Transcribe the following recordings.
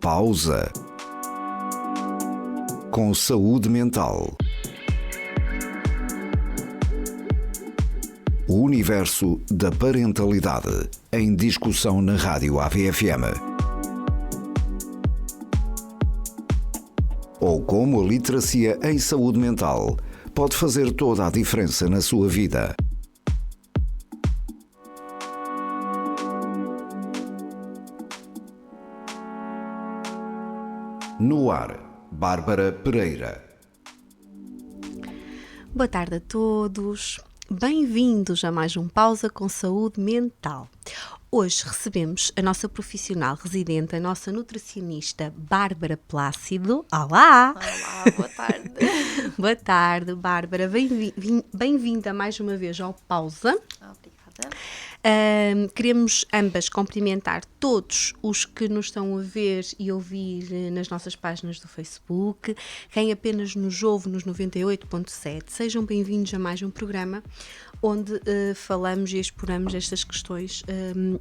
Pausa. Com saúde mental. O universo da parentalidade em discussão na Rádio AVFM. Ou como a literacia em saúde mental pode fazer toda a diferença na sua vida. No ar, Bárbara Pereira. Boa tarde a todos. Bem-vindos a mais um Pausa com Saúde Mental. Hoje recebemos a nossa profissional residente, a nossa nutricionista Bárbara Plácido. Olá! Olá, boa tarde. Boa tarde, Bárbara. Bem-vinda mais uma vez ao Pausa. Obrigada. Queremos ambas cumprimentar todos os que nos estão a ver e ouvir nas nossas páginas do Facebook. Quem apenas nos ouve nos 98.7, sejam bem-vindos a mais um programa onde falamos e exploramos estas questões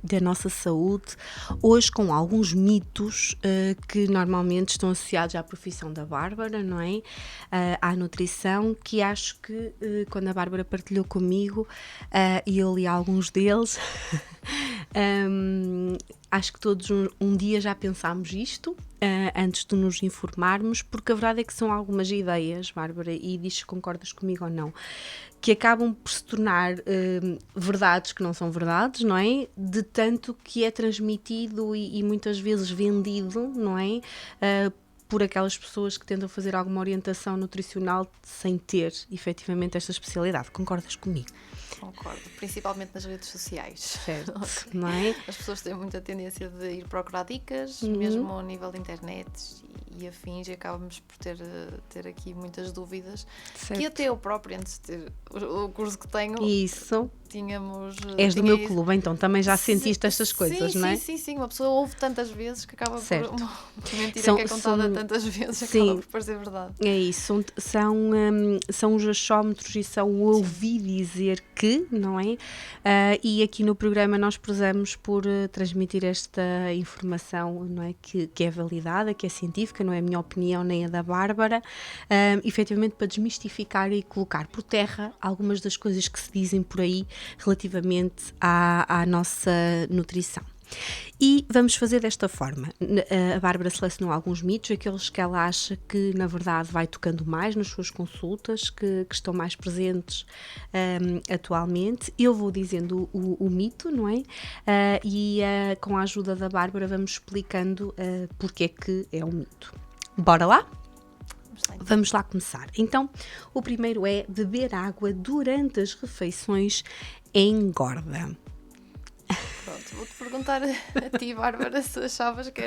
da nossa saúde, hoje com alguns mitos que normalmente estão associados à profissão da Bárbara, não é? À nutrição, que acho que quando a Bárbara partilhou comigo e eu li alguns deles, acho que todos um dia já pensámos isto antes de nos informarmos, porque a verdade é que são algumas ideias, Bárbara, e diz se concordas comigo ou não, que acabam por se tornar verdades que não são verdades, não é? De tanto que é transmitido e muitas vezes vendido, não é? Por aquelas pessoas que tentam fazer alguma orientação nutricional sem ter efetivamente esta especialidade. Concordas comigo? Concordo, principalmente nas redes sociais. Certo, Okay. não é? As pessoas têm muita tendência de ir procurar dicas, mesmo ao nível de internet e afins, e acabamos por ter aqui muitas dúvidas. Certo. Que até eu próprio, antes de ter o curso que tenho, Isso. tínhamos... És do meu clube, então também já sentiste estas coisas, sim, não é? Sim. Uma pessoa ouve tantas vezes que acaba Certo. por... Uma mentira São- que é contada são- tantas vezes sim. acaba por parecer verdade. É isso, são os achómetros e são o ouvir dizer que, não é? E aqui no programa nós prezamos por transmitir esta informação, não é? Que é validada, que é científica, não é a minha opinião nem a da Bárbara, efetivamente para desmistificar e colocar por terra algumas das coisas que se dizem por aí relativamente à nossa nutrição. E vamos fazer desta forma. A Bárbara selecionou alguns mitos, aqueles que ela acha que na verdade vai tocando mais nas suas consultas, que estão mais presentes atualmente. Eu vou dizendo o mito, não é? Com a ajuda da Bárbara vamos explicando porque é que é um mito. Bora lá? Vamos lá começar. Então, o primeiro é: beber água durante as refeições engorda. Pronto, vou-te perguntar a ti, Bárbara, se achavas que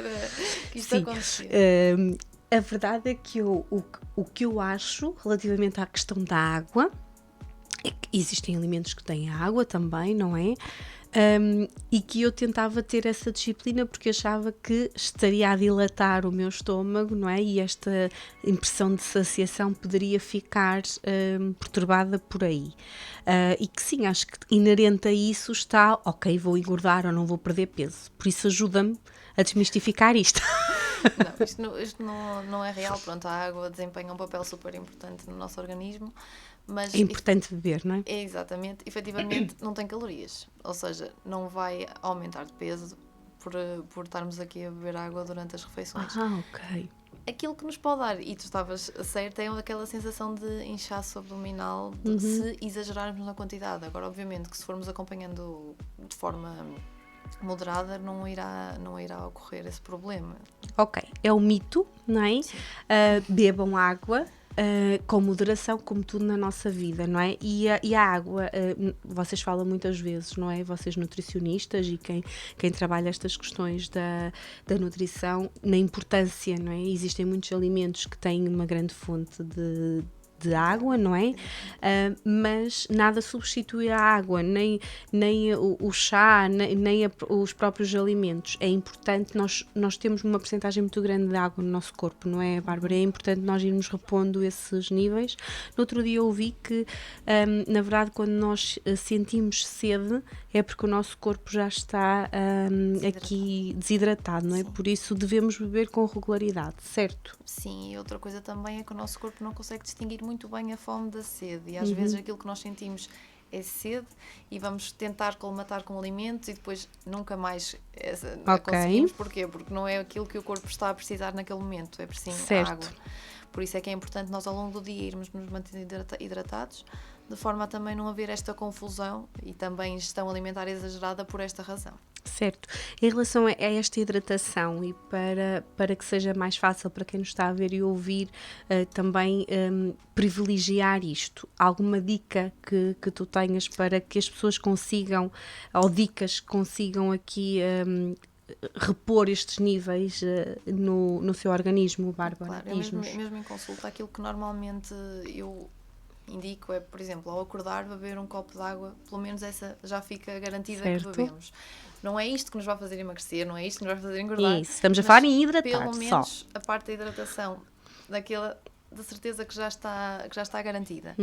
isto Sim. acontecia. A verdade é que o que eu acho relativamente à questão da água é que existem alimentos que têm água também, não é? E que eu tentava ter essa disciplina porque achava que estaria a dilatar o meu estômago, não é? E esta impressão de saciação poderia ficar perturbada por aí. E que sim, acho que inerente a isso está, ok, vou engordar ou não vou perder peso. Por isso ajuda-me a desmistificar isto. Não, isto não é real. Pronto, a água desempenha um papel super importante no nosso organismo, mas É importante beber, não é? é exatamente, efetivamente não tem calorias, ou seja, não vai aumentar de peso por estarmos aqui a beber água durante as refeições. Ok. Aquilo que nos pode dar, e tu estavas certa, é aquela sensação de inchaço abdominal se exagerarmos na quantidade. Agora, obviamente, que se formos acompanhando de forma moderada, não irá ocorrer esse problema. Ok, é um mito, não é? Bebam água com moderação, como tudo na nossa vida, não é? E a água, vocês falam muitas vezes, não é? Vocês nutricionistas e quem trabalha estas questões da nutrição, na importância, não é? Existem muitos alimentos que têm uma grande fonte de água, não é? Mas nada substitui a água, nem o chá, nem os próprios alimentos. É importante, nós temos uma percentagem muito grande de água no nosso corpo, não é, Bárbara? É importante nós irmos repondo esses níveis. No outro dia eu ouvi que, na verdade, quando nós sentimos sede, é porque o nosso corpo já está aqui desidratado, não é? Sim. Por isso devemos beber com regularidade, certo? Sim, e outra coisa também é que o nosso corpo não consegue distinguir muito bem a fome da sede, e às vezes aquilo que nós sentimos é sede e vamos tentar colmatar com alimentos e depois nunca mais conseguimos. Porquê? Porque não é aquilo que o corpo está a precisar naquele momento, é preciso água. Por isso é que é importante nós ao longo do dia irmos nos mantendo hidratados, de forma a também não haver esta confusão e também ingestão alimentar exagerada por esta razão. Certo. Em relação a esta hidratação e para que seja mais fácil para quem nos está a ver e ouvir também privilegiar isto, alguma dica que tu tenhas para que as pessoas consigam, ou dicas que consigam aqui repor estes níveis no seu organismo, Bárbara? Claro, mesmo em consulta, aquilo que normalmente eu indico é, por exemplo, ao acordar, beber um copo de água, pelo menos essa já fica garantida que bebemos. Não é isto que nos vai fazer emagrecer, não é isto que nos vai fazer engordar. Isso, estamos a falar em hidratar pelo menos a parte da hidratação, da certeza que já está garantida.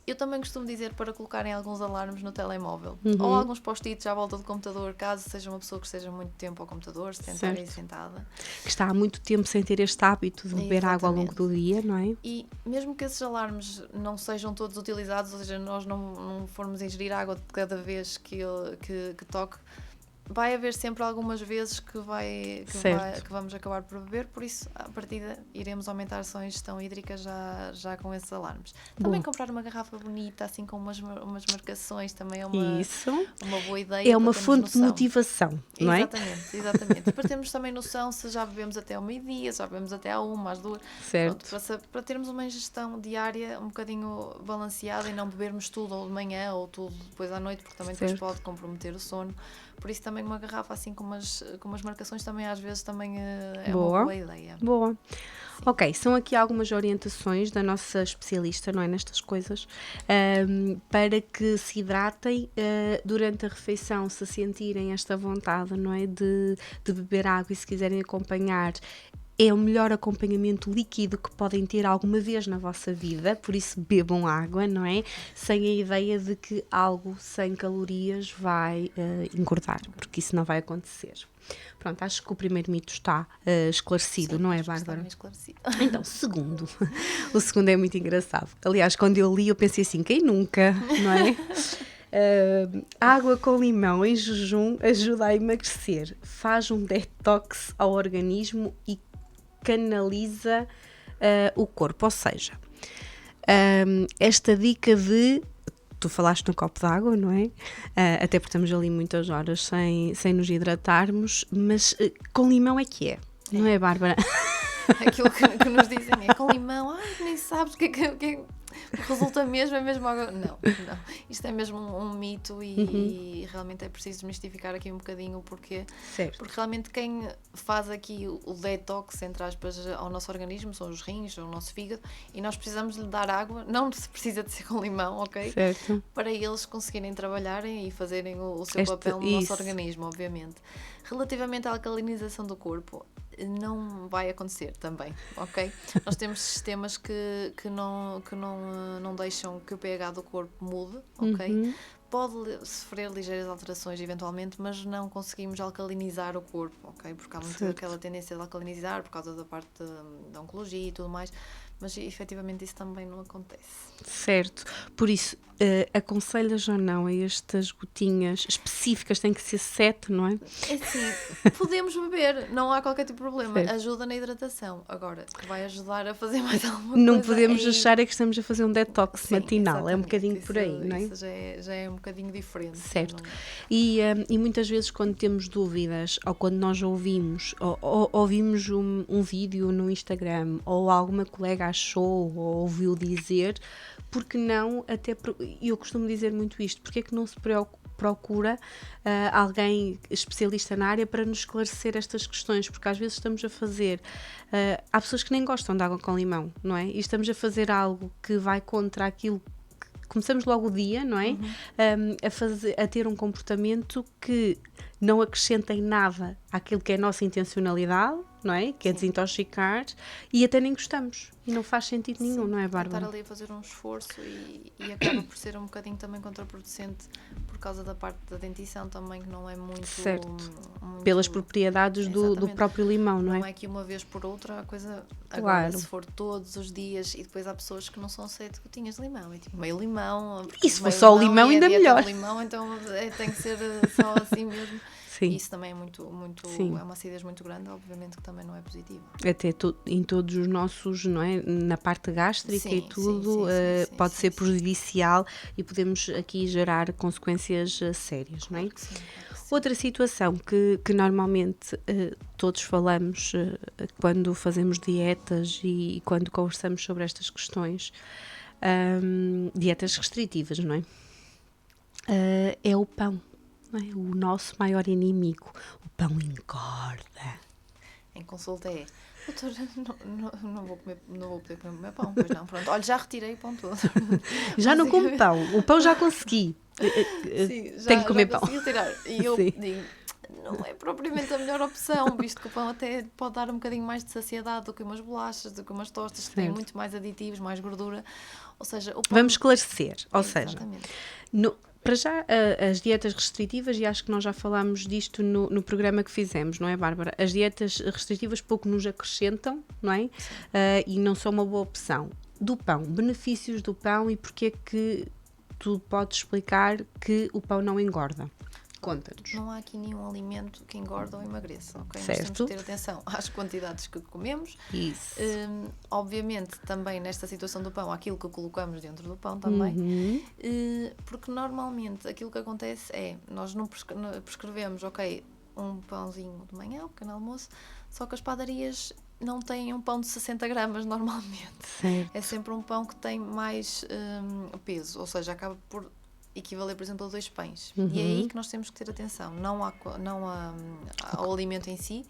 Eu também costumo dizer para colocarem alguns alarmes no telemóvel ou alguns post-its à volta do computador, caso seja uma pessoa que esteja muito tempo ao computador, sentada e sentada. Que está há muito tempo sem ter este hábito de beber água ao longo do dia, não é? E mesmo que esses alarmes não sejam todos utilizados, ou seja, nós não formos ingerir água de cada vez que toque, vai haver sempre algumas vezes que vamos acabar por beber, por isso, à partida, iremos aumentar a sua ingestão hídrica já com esses alarmes. Também comprar uma garrafa bonita, assim com umas marcações, também é uma boa ideia. É uma fonte de motivação, não é? Exatamente. Depois temos também noção se já bebemos até ao meio-dia, se já bebemos até à 1, às 2. Certo. Pronto, para termos uma ingestão diária um bocadinho balanceada e não bebermos tudo ou de manhã ou tudo depois à noite, porque também depois pode comprometer o sono. Por isso também uma garrafa assim com umas marcações também às vezes também é uma boa ideia. Boa. Sim. Ok, são aqui algumas orientações da nossa especialista, não é, nestas coisas, para que se hidratem durante a refeição, se sentirem esta vontade, não é, de beber água e se quiserem acompanhar. É o melhor acompanhamento líquido que podem ter alguma vez na vossa vida, por isso bebam água, não é? Sem a ideia de que algo sem calorias vai engordar, porque isso não vai acontecer. Pronto, acho que o primeiro mito está esclarecido, não é, Bárbara? Está esclarecido. Então, o segundo é muito engraçado. Aliás, quando eu li eu pensei assim, quem nunca, não é? Água com limão em jejum ajuda a emagrecer, faz um detox ao organismo e canaliza o corpo, ou seja, esta dica de, tu falaste no copo de água, não é? Até porque estamos ali muitas horas sem nos hidratarmos, mas com limão é que é, não é, Bárbara? Aquilo que nos dizem é com limão, nem sabes o que é resulta mesmo, é mesmo água. Não. Isto é mesmo um mito e realmente é preciso desmistificar aqui um bocadinho o porquê. Certo. Porque realmente quem faz aqui o detox, entre aspas, ao nosso organismo são os rins, é o nosso fígado, e nós precisamos lhe dar água, não precisa de ser com limão, ok? Certo. Para eles conseguirem trabalharem e fazerem o seu papel no nosso organismo, obviamente. Relativamente à alcalinização do corpo, não vai acontecer também, ok? Nós temos sistemas que não deixam que o pH do corpo mude, ok? Pode sofrer ligeiras alterações eventualmente, mas não conseguimos alcalinizar o corpo, ok? Porque há muito aquela tendência de alcalinizar por causa da parte da oncologia e tudo mais, mas efetivamente isso também não acontece. Certo, por isso, aconselhas ou não a estas gotinhas específicas, tem que ser 7, não é? É assim, podemos beber, não há qualquer tipo de problema, certo. Ajuda na hidratação, agora, que vai ajudar a fazer mais alguma não coisa. Não podemos achar que estamos a fazer um detox matinal, é um bocadinho isso, por aí, não é? Isso já é um bocadinho diferente. Certo, e muitas vezes quando temos dúvidas, ou quando nós ouvimos, ou ouvimos um vídeo no Instagram, ou alguma colega achou ou ouviu dizer, porque não, eu costumo dizer muito isto, porque é que não se procura alguém especialista na área para nos esclarecer estas questões, porque às vezes estamos a fazer, há pessoas que nem gostam de água com limão, não é? E estamos a fazer algo que vai contra aquilo. Começamos logo o dia, não é? A ter um comportamento que não acrescenta em nada àquilo que é a nossa intencionalidade, não é? Que é desintoxicar, e até nem gostamos. E não faz sentido nenhum, não é, Bárbara? Estar ali a fazer um esforço e acaba por ser um bocadinho também contraproducente por causa da parte da dentição também, que não é muito... Certo. muito pelas propriedades do próprio limão, não é? Não é que uma vez por outra a coisa... Claro. Agora, se for todos os dias, e depois há pessoas que não são gotinhas de limão, é tipo meio limão. E se for só o limão, ainda melhor. Limão, então tem que ser só assim mesmo. Sim. Isso também é muito é uma acidez muito grande, obviamente que também não é positiva. Até em todos os nossos, não é? Na parte gástrica e tudo, pode ser prejudicial e podemos aqui gerar consequências sérias, não é? Claro que sim. Outra situação que normalmente todos falamos quando fazemos dietas e quando conversamos sobre estas questões, dietas restritivas, não é? É o pão. É o nosso maior inimigo. O pão engorda. Em consulta doutora, não vou poder comer o meu pão, pois não, pronto, olha, já retirei o pão todo. Já não como pão, o pão já consegui. Sim, tenho que comer pão. Tirar. E eu digo, não é propriamente a melhor opção, visto que o pão até pode dar um bocadinho mais de saciedade do que umas bolachas, do que umas tostas, que têm muito mais aditivos, mais gordura, ou seja, o pão... Vamos esclarecer, ou seja, exatamente. Para já, as dietas restritivas, e acho que nós já falámos disto no programa que fizemos, não é, Bárbara? As dietas restritivas pouco nos acrescentam, não é? E não são uma boa opção. Do pão, benefícios do pão e porque é que tu podes explicar que o pão não engorda? Conta-nos. Não há aqui nenhum alimento que engorda ou emagreça, ok? Certo. Nós temos que ter atenção às quantidades que comemos. Isso. Obviamente, também nesta situação do pão, aquilo que colocamos dentro do pão também. Porque normalmente aquilo que acontece é, nós não prescrevemos, ok, um pãozinho de manhã, um pequeno almoço, só que as padarias não têm um pão de 60 gramas normalmente. Certo. É sempre um pão que tem mais peso, ou seja, acaba por equivaler, por exemplo, a 2 pães. E é aí que nós temos que ter atenção, não ao alimento em si,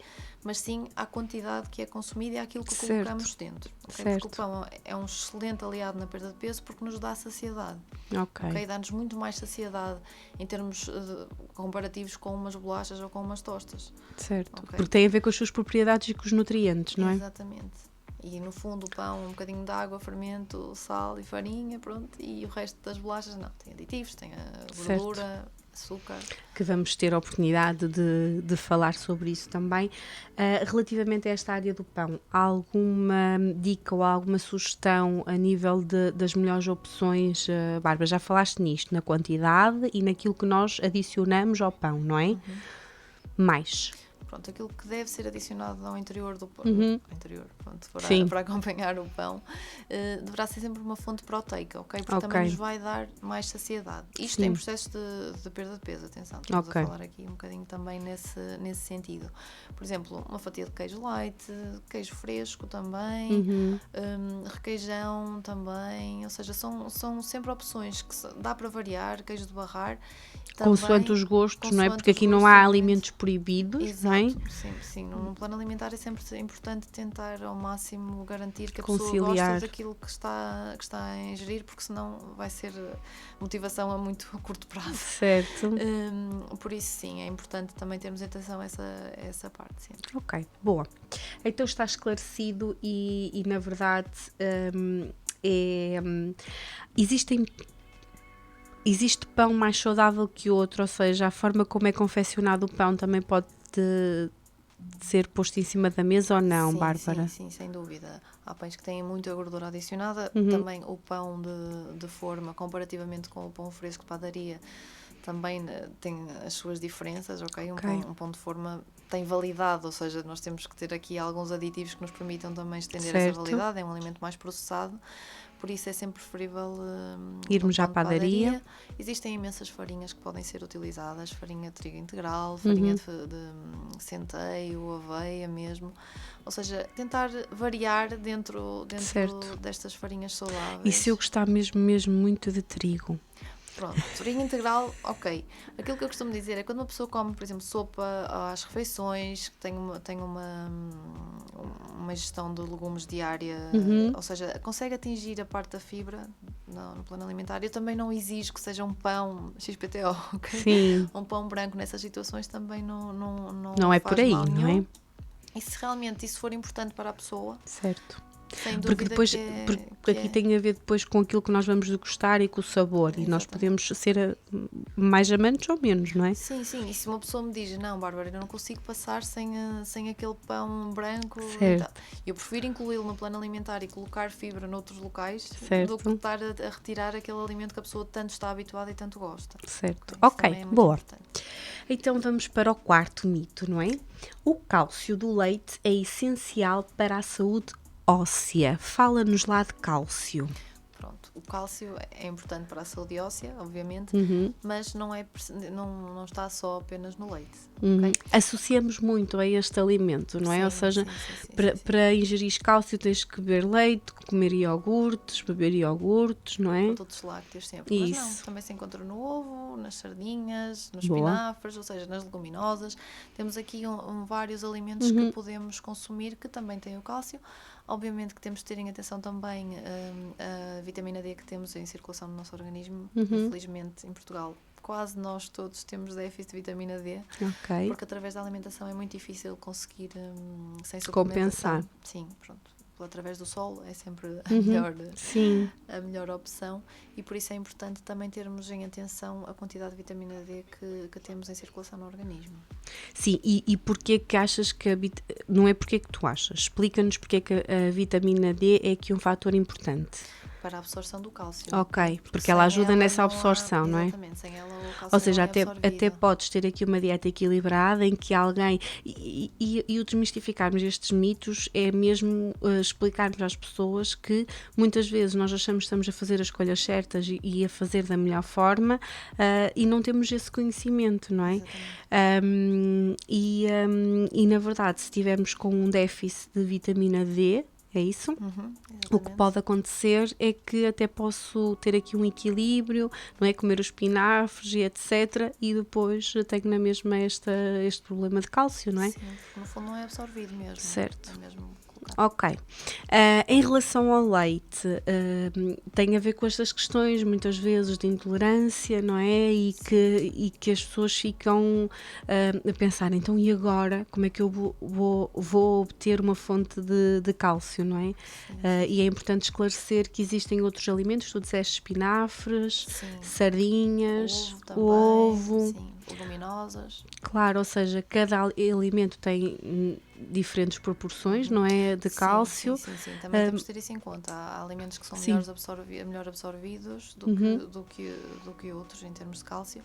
mas sim à quantidade que é consumida e àquilo que colocamos dentro. Okay? Porque o pão é um excelente aliado na perda de peso porque nos dá saciedade. Okay? Dá-nos muito mais saciedade em termos comparativos com umas bolachas ou com umas tostas. Certo, porque tem a ver com as suas propriedades e com os nutrientes, não é? Exatamente. E no fundo o pão, um bocadinho de água, fermento, sal e farinha, pronto. E o resto das bolachas não, tem aditivos, tem a gordura, açúcar. Que vamos ter a oportunidade de falar sobre isso também. Relativamente a esta área do pão, há alguma dica ou alguma sugestão a nível das melhores opções? Bárbara, já falaste nisto, na quantidade e naquilo que nós adicionamos ao pão, não é? Mais. Pronto, aquilo que deve ser adicionado ao interior do pão, para acompanhar o pão, deverá ser sempre uma fonte proteica, ok? Porque também nos vai dar mais saciedade. Isto em processo de perda de peso, atenção, estamos a falar aqui um bocadinho também nesse sentido. Por exemplo, uma fatia de queijo light, queijo fresco também, requeijão também, ou seja, são sempre opções que dá para variar, queijo de barrar. Consoante os gostos, não é? Porque aqui não há alimentos proibidos, não é? Sim. No plano alimentar é sempre importante tentar ao máximo garantir que a pessoa gosta daquilo que está a ingerir, porque senão vai ser motivação a muito curto prazo. Certo. Por isso, sim, é importante também termos atenção a essa parte sempre. Ok, boa. Então está esclarecido e na verdade, existe pão mais saudável que outro, ou seja, a forma como é confeccionado o pão também pode ser posto em cima da mesa ou não, sim, Bárbara? Sim, sem dúvida. Há pães que têm muita gordura adicionada. Também o pão de forma, comparativamente com o pão fresco de padaria, também tem as suas diferenças, ok? Um pão de forma tem validade, ou seja, nós temos que ter aqui alguns aditivos que nos permitam também estender essa validade. É um alimento mais processado. Por isso é sempre preferível irmos à padaria. Existem imensas farinhas que podem ser utilizadas, farinha de trigo integral, farinha de centeio, aveia mesmo. Ou seja, tentar variar dentro destas farinhas saudáveis. E se eu gostar mesmo muito de trigo? Pronto, farinha integral, ok. Aquilo que eu costumo dizer é quando uma pessoa come, por exemplo, sopa às refeições, tem uma ingestão de legumes diária, ou seja, consegue atingir a parte da fibra no plano alimentar. Eu também não exijo que seja um pão XPTO, ok? Sim. Um pão branco nessas situações também Não é faz por aí, mal não nenhum. é? E se realmente isso for importante para a pessoa, Certo. sem dúvida Porque depois, porque aqui tem a ver depois com aquilo que nós vamos degustar e com o sabor. E nós Exatamente. podemos ser mais amantes ou menos, não é? Sim, sim. E se uma pessoa me diz, não, Bárbara, eu não consigo passar sem aquele pão branco, Certo. eu prefiro incluí-lo no plano alimentar e colocar fibra noutros locais Certo. do que estar a retirar aquele alimento que a pessoa tanto está habituada e tanto gosta. Certo. Isso Ok, também é muito boa. importante. Então vamos para o quarto mito, não é? O cálcio do leite é essencial para a saúde óssea. Fala-nos lá de cálcio. Pronto, o cálcio é importante para a saúde óssea, obviamente, mas não está só apenas no leite. Ok? Associamos muito a este alimento, não é? Sim, Ou seja, sim. para ingerir cálcio tens que beber leite, comer iogurtes, beber iogurtes, não é? Produtos lácteos sempre, mas não, Isso. também se encontra no ovo, nas sardinhas, nos Boa. espinafres, ou seja, nas leguminosas. Temos aqui vários alimentos que podemos consumir que também têm o cálcio. Obviamente que temos de ter em atenção também a vitamina D que temos em circulação no nosso organismo. Infelizmente, em Portugal, quase nós todos temos déficit de vitamina D, Ok. porque através da alimentação é muito difícil conseguir sem Compensar. suplementação. Sim, pronto. Através do sol é sempre Sim. a melhor opção e por isso é importante também termos em atenção a quantidade de vitamina D que temos em circulação no organismo. Sim, e porquê que achas que não é porque que tu achas? Explica-nos porque é que a vitamina D é aqui um fator importante. Para a absorção do cálcio. Ok, porque ela sem ajuda nessa não há- absorção, não é? Exatamente, sem ela o cálcio Ou seja, não é até absorvido. podes ter aqui uma dieta equilibrada em que alguém. E o desmistificarmos estes mitos é mesmo explicarmos às pessoas que muitas vezes nós achamos que estamos a fazer as escolhas certas e a fazer da melhor forma e não temos esse conhecimento, não é? E na verdade, se estivermos com um déficit de vitamina D, é isso? O que pode acontecer é que até posso ter aqui um equilíbrio, não é? Comer os espinafres e etc. E depois tenho na mesma este problema de cálcio, não é? Sim, porque no fundo não é absorvido mesmo. Certo. É mesmo colocado. Ok. Em relação ao leite, tem a ver com estas questões, muitas vezes, de intolerância, não é? E que as pessoas ficam a pensar, então, e agora? Como é que eu vou obter uma fonte de cálcio, não é? E é importante esclarecer que existem outros alimentos, tu disseste espinafres, sardinhas, ovo. Sim, leguminosas. Claro, ou seja, cada alimento tem diferentes proporções, não é? De cálcio. Sim. Também temos de ter isso em conta. Há alimentos que são melhor absorvidos do que outros em termos de cálcio,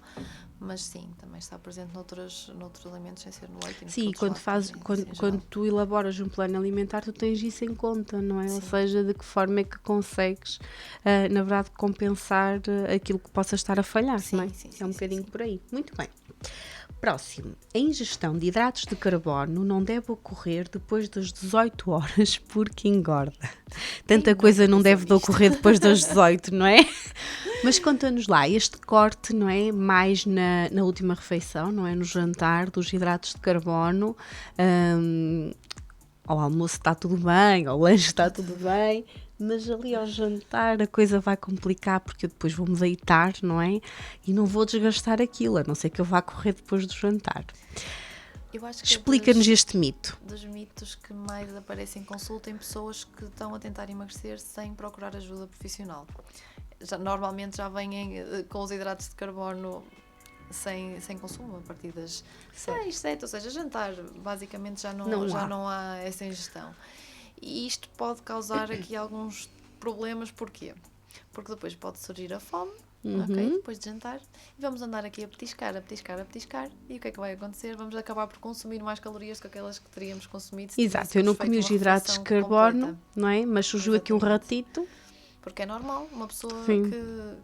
mas sim, também está presente noutros alimentos sem ser no leite. Sim, quando tu elaboras um plano alimentar, tu tens isso em conta, não é? Ou seja, de que forma é que consegues, na verdade, compensar aquilo que possa estar a falhar, não é? É um bocadinho por aí. Muito bem. Próximo. A ingestão de hidratos de carbono não deve ocorrer depois das 18 horas porque engorda. Tanta coisa não deve de ocorrer depois das 18, não é? Mas conta-nos lá, este corte, não é? Mais na última refeição, não é? No jantar, dos hidratos de carbono. Ao almoço está tudo bem, ao lanche está tudo bem, mas ali ao jantar a coisa vai complicar porque eu depois vou-me deitar, não é? E não vou desgastar aquilo, a não ser que eu vá correr depois do jantar. Eu acho que explica-nos este mito. Dos mitos que mais aparecem em consulta em pessoas que estão a tentar emagrecer sem procurar ajuda profissional. Normalmente já vêm com os hidratos de carbono sem consumo, a partir das 6, 7, ou seja, jantar, basicamente já não há essa ingestão. E isto pode causar aqui alguns problemas, porquê? Porque depois pode surgir a fome, ok? Depois de jantar, e vamos andar aqui a petiscar, e o que é que vai acontecer? Vamos acabar por consumir mais calorias do que aquelas que teríamos consumido. Exato, eu não comi os hidratos de carbono, não é? Mas surgiu aqui um ratito. Porque é normal uma pessoa Sim.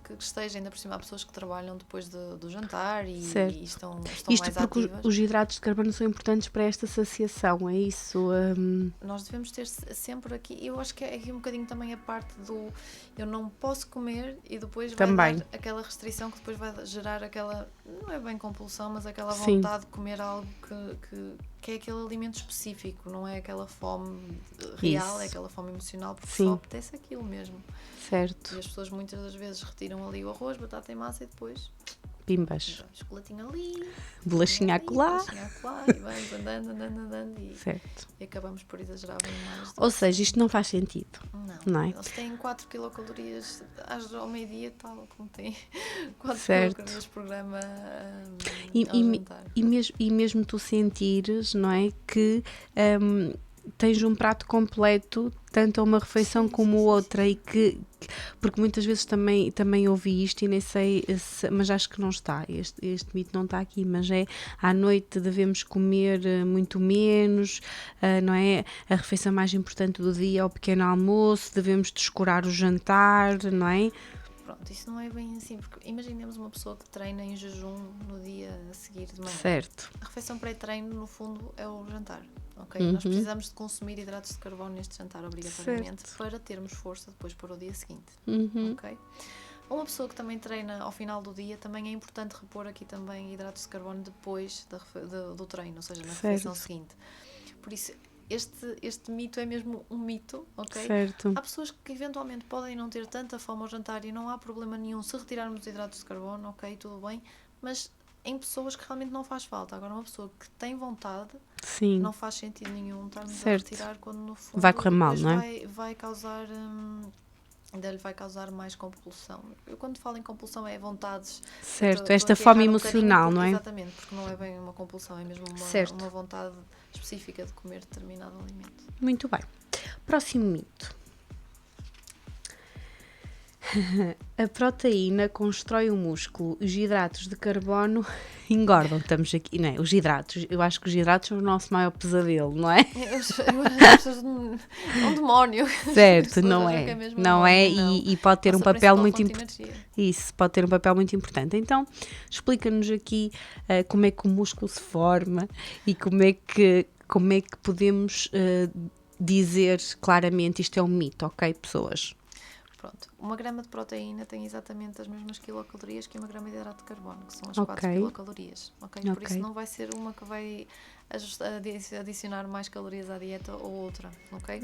que esteja, ainda por cima, há pessoas que trabalham depois do jantar e Certo. estão Isto mais porque ativas. os hidratos de carbono são importantes para esta saciação, é isso? Nós devemos ter sempre aqui, eu acho que é aqui um bocadinho também a parte do eu não posso comer e depois vai Também. dar aquela restrição que depois vai gerar aquela, não é bem compulsão, mas aquela Sim. vontade de comer algo que é aquele alimento específico, não é aquela fome real, Isso. é aquela fome emocional, porque Sim. só apetece aquilo mesmo. Certo. E as pessoas muitas das vezes retiram ali o arroz, batata e massa e depois Pimbas. chocolatinho ali, Bolachinha acolá. bolachinha acolá, e vamos andando Certo. e acabamos por exagerar bem mais. Ou seja, isto não faz sentido. Não é? Eles têm 4 quilocalorias ao meio-dia, tal como tem 4 Certo. quilocalorias por grama E, ao jantar. e mesmo tu sentires, não é, que tens um prato completo, tanto a uma refeição como a outra, e que porque muitas vezes também ouvi isto e nem sei, mas acho que não está, este mito não está aqui, mas é à noite devemos comer muito menos, não é? A refeição mais importante do dia é o pequeno almoço, devemos descurar o jantar, não é? Pronto, isso não é bem assim, porque imaginemos uma pessoa que treina em jejum no dia a seguir de manhã. Certo. A refeição pré-treino, no fundo, é o jantar, ok? Nós precisamos de consumir hidratos de carbono neste jantar, obrigatoriamente, para termos força depois para o dia seguinte, ok? Uma pessoa que também treina ao final do dia, também é importante repor aqui também hidratos de carbono depois do treino, ou seja, na refeição seguinte. Por isso, este mito é mesmo um mito, ok? Certo. Há pessoas que eventualmente podem não ter tanta fome ao jantar e não há problema nenhum se retirarmos os hidratos de carbono, ok, tudo bem, mas em pessoas que realmente não faz falta. Agora, uma pessoa que tem vontade, Sim. não faz sentido nenhum estarmos a Certo. retirar quando no fundo Vai correr mal, depois não é? vai causar... ainda lhe vai causar mais compulsão. Eu quando falo em compulsão é vontades. Certo, Estou esta aqui a fome errar emocional, não é? Exatamente, porque não é bem uma compulsão, é mesmo uma vontade específica de comer determinado alimento. Muito bem. Próximo mito. A proteína constrói o músculo, os hidratos de carbono engordam. Estamos aqui, não é? Os hidratos, eu acho que os hidratos são o nosso maior pesadelo, não é? É um demónio. Certo, não é? Não é? Não. E pode ter um Nossa papel principal muito fonte de importante. energia. Isso, pode ter um papel muito importante. Então, explica-nos aqui como é que o músculo se forma e como é que podemos dizer claramente isto é um mito, ok, pessoas? Pronto, uma grama de proteína tem exatamente as mesmas quilocalorias que uma grama de hidrato de carbono, que são as 4 quilocalorias, ok? Por isso não vai ser uma que vai adicionar mais calorias à dieta ou outra, ok?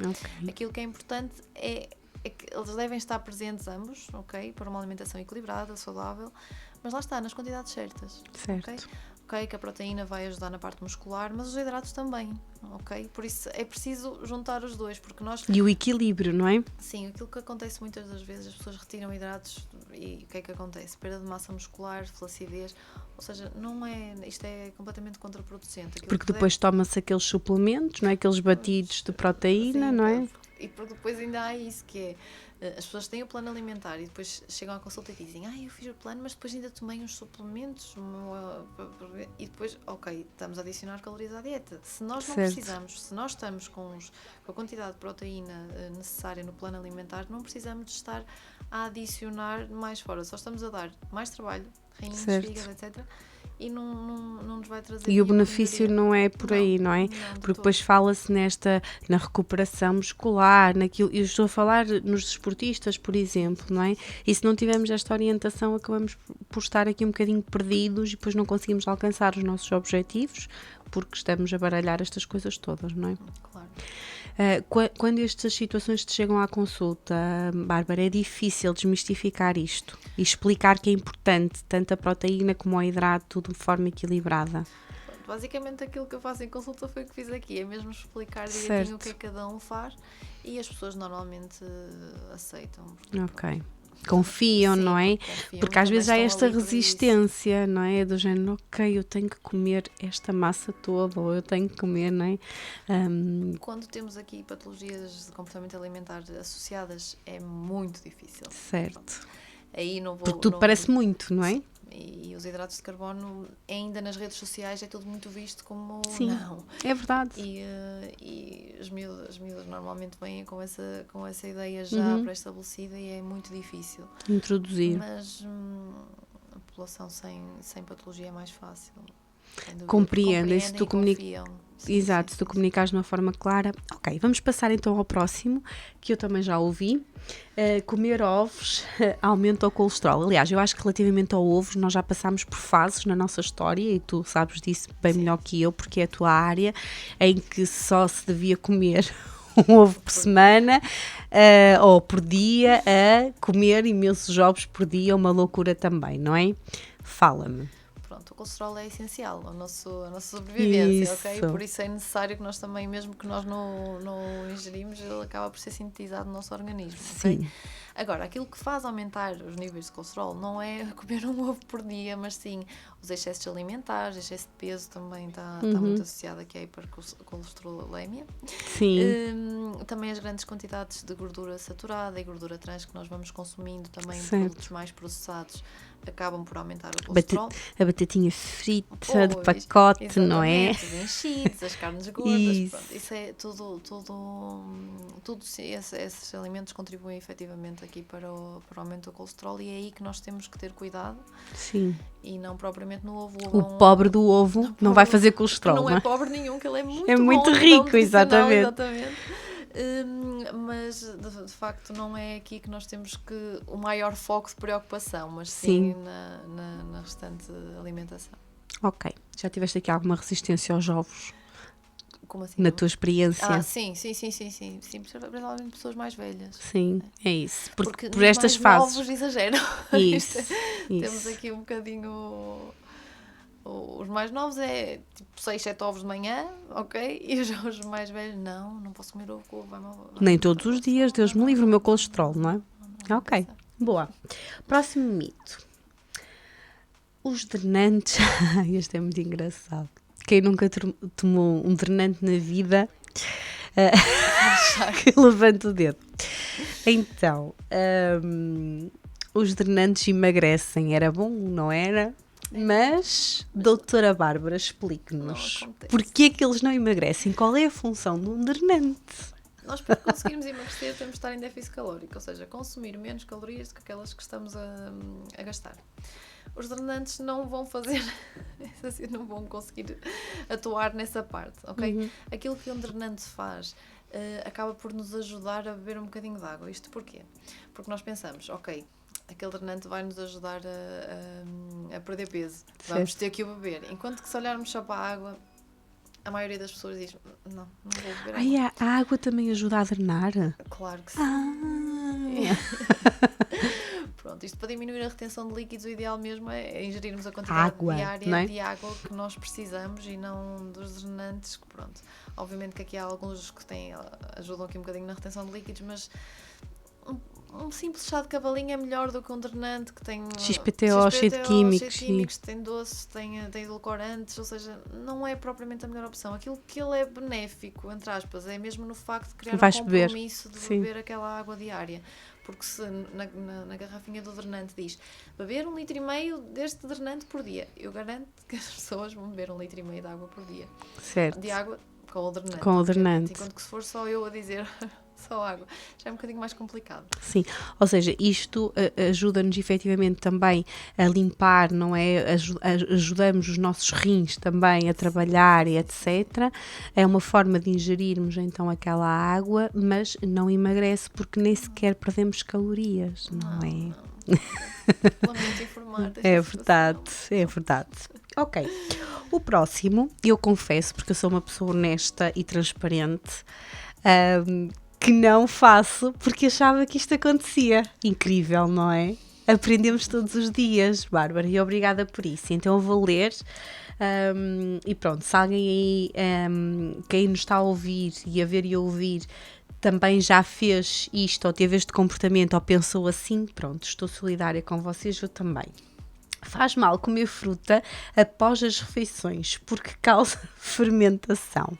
Aquilo que é importante é que eles devem estar presentes ambos, ok? Para uma alimentação equilibrada, saudável, mas lá está, nas quantidades certas, Certo. ok? Que a proteína vai ajudar na parte muscular, mas os hidratos também, ok? Por isso é preciso juntar os dois, porque nós... E o equilíbrio, não é? Sim, aquilo que acontece muitas das vezes, as pessoas retiram hidratos e o que é que acontece? Perda de massa muscular, flacidez, ou seja, isto é completamente contraproducente. Aquilo Porque que depois toma-se aqueles suplementos, não é? Aqueles batidos de proteína, Sim, não é? E depois ainda há isso, que é, as pessoas têm o plano alimentar e depois chegam à consulta e dizem, eu fiz o plano, mas depois ainda tomei uns suplementos, e depois, ok, estamos a adicionar calorias à dieta. Se nós não precisamos, se nós estamos com a quantidade de proteína necessária no plano alimentar, não precisamos de estar a adicionar mais fora, só estamos a dar mais trabalho, rainhas, fígado, etc., e não nos vai trazer. E o benefício não é por aí, não é? Porque depois fala-se na recuperação muscular, naquilo. Eu estou a falar nos desportistas, por exemplo, não é? E se não tivermos esta orientação, acabamos por estar aqui um bocadinho perdidos e depois não conseguimos alcançar os nossos objetivos porque estamos a baralhar estas coisas todas, não é? Claro. Quando estas situações te chegam à consulta, Bárbara, é difícil desmistificar isto e explicar que é importante tanto a proteína como o hidrato de forma equilibrada. Basicamente aquilo que eu faço em consulta foi o que fiz aqui, é mesmo explicar direitinho o que é que cada um faz e as pessoas normalmente aceitam. Ok. Confiam, não é? Porque às vezes há esta resistência, não é? Do género, ok, eu tenho que comer esta massa toda, ou eu tenho que comer, não é? Quando temos aqui patologias de comportamento alimentar associadas, é muito difícil. Certo. Aí não vou... Porque tudo parece muito, não é? E os hidratos de carbono, ainda nas redes sociais, é tudo muito visto como Sim, não. é verdade. E as miúdas normalmente vêm com essa ideia já pré-estabelecida e é muito difícil. Introduzir. Mas a população sem patologia é mais fácil. Compreendem, se tu confiam. Exato, se tu comunicares de uma forma clara. Ok, vamos passar então ao próximo, que eu também já ouvi. Comer ovos aumenta o colesterol. Aliás, eu acho que relativamente ao ovos, nós já passámos por fases na nossa história, e tu sabes disso bem melhor que eu, porque é a tua área, em que só se devia comer um ovo por semana, ou por dia, a comer imensos ovos por dia, uma loucura também, não é? Fala-me. Pronto, o colesterol é essencial à nossa sobrevivência, Isso. ok? Por isso é necessário que nós também, mesmo que nós não ingerimos, ele acaba por ser sintetizado no nosso organismo, ok? Sim. Agora, aquilo que faz aumentar os níveis de colesterol não é comer um ovo por dia, mas sim os excessos alimentares, excesso de peso também está muito associado aqui à hipercolesterolemia. Sim. Também as grandes quantidades de gordura saturada e gordura trans que nós vamos consumindo, também Certo. produtos mais processados, acabam por aumentar o colesterol. A batatinha frita de pacote, não é? Os enchidos, as carnes gordas, Isso. pronto, isso é tudo esses alimentos contribuem efetivamente aqui para o aumento do colesterol, e é aí que nós temos que ter cuidado. Sim. E não propriamente no ovo. O pobre do ovo não vai fazer colesterol, não não é é? pobre nenhum, que ele é muito É bom, muito a nível rico, nutricional, exatamente. Mas de facto não é aqui que nós temos o maior foco de preocupação, mas sim, na restante alimentação. Ok. Já tiveste aqui alguma resistência aos ovos? Como assim? Na tua experiência? Sim, principalmente pessoas mais velhas. Sim, é isso. Porque Por estas mais fases. novos exageram. Isso. Temos aqui um bocadinho. Os mais novos é tipo 6, 7 ovos de manhã, ok? E os mais velhos, não posso comer ovo, vai mal. Nem todos os dias, Deus me livre o meu colesterol, não é? Ok, boa. Próximo mito. Os drenantes. Este é muito engraçado. Quem nunca tomou um drenante na vida, que levanta o dedo. Então, os drenantes emagrecem. Era bom, não era? Mas, doutora Bárbara, explique-nos. Porquê é que eles não emagrecem? Qual é a função de um drenante? Nós, para conseguirmos emagrecer, temos de estar em déficit calórico, ou seja, consumir menos calorias do que aquelas que estamos a gastar. Os drenantes não vão fazer, não vão conseguir atuar nessa parte, ok? Aquilo que um drenante faz acaba por nos ajudar a beber um bocadinho de água. Isto porquê? Porque nós pensamos, ok, aquele drenante vai nos ajudar a perder peso, vamos ter que o beber. Enquanto que se olharmos só para a água, a maioria das pessoas diz, não vou beber água. A água também ajuda a drenar? Claro que sim. Pronto, isto para diminuir a retenção de líquidos, o ideal mesmo é ingerirmos a quantidade diária de água que nós precisamos e não dos drenantes, que pronto. Obviamente que aqui há alguns que ajudam aqui um bocadinho na retenção de líquidos, mas um simples chá de cavalinho é melhor do que um drenante que tem XPTO, cheio de químicos, tem doce, tem edulcorantes, ou seja, não é propriamente a melhor opção. Aquilo que ele é benéfico, entre aspas, é mesmo no facto de criar um compromisso de beber aquela água diária. Porque se na garrafinha do drenante diz beber 1,5 litro deste drenante por dia, eu garanto que as pessoas vão beber 1,5 litro de água por dia. Certo. De água com o drenante. Enquanto que se for só eu a dizer só água, já é um bocadinho mais complicado. Sim, ou seja, isto ajuda-nos efetivamente também a limpar, não é? Ajudamos os nossos rins também a trabalhar e etc. É uma forma de ingerirmos então aquela água, mas não emagrece porque nem sequer perdemos calorias, não é? Lamento informar. É verdade. Ok, o próximo, eu confesso, porque eu sou uma pessoa honesta e transparente, que não faço porque achava que isto acontecia. Incrível, não é? Aprendemos todos os dias, Bárbara, e obrigada por isso. Então eu vou ler e pronto, se alguém aí, quem nos está a ouvir e a ver e a ouvir, também já fez isto ou teve este comportamento ou pensou assim, pronto, estou solidária com vocês, eu também. Faz mal comer fruta após as refeições porque causa fermentação.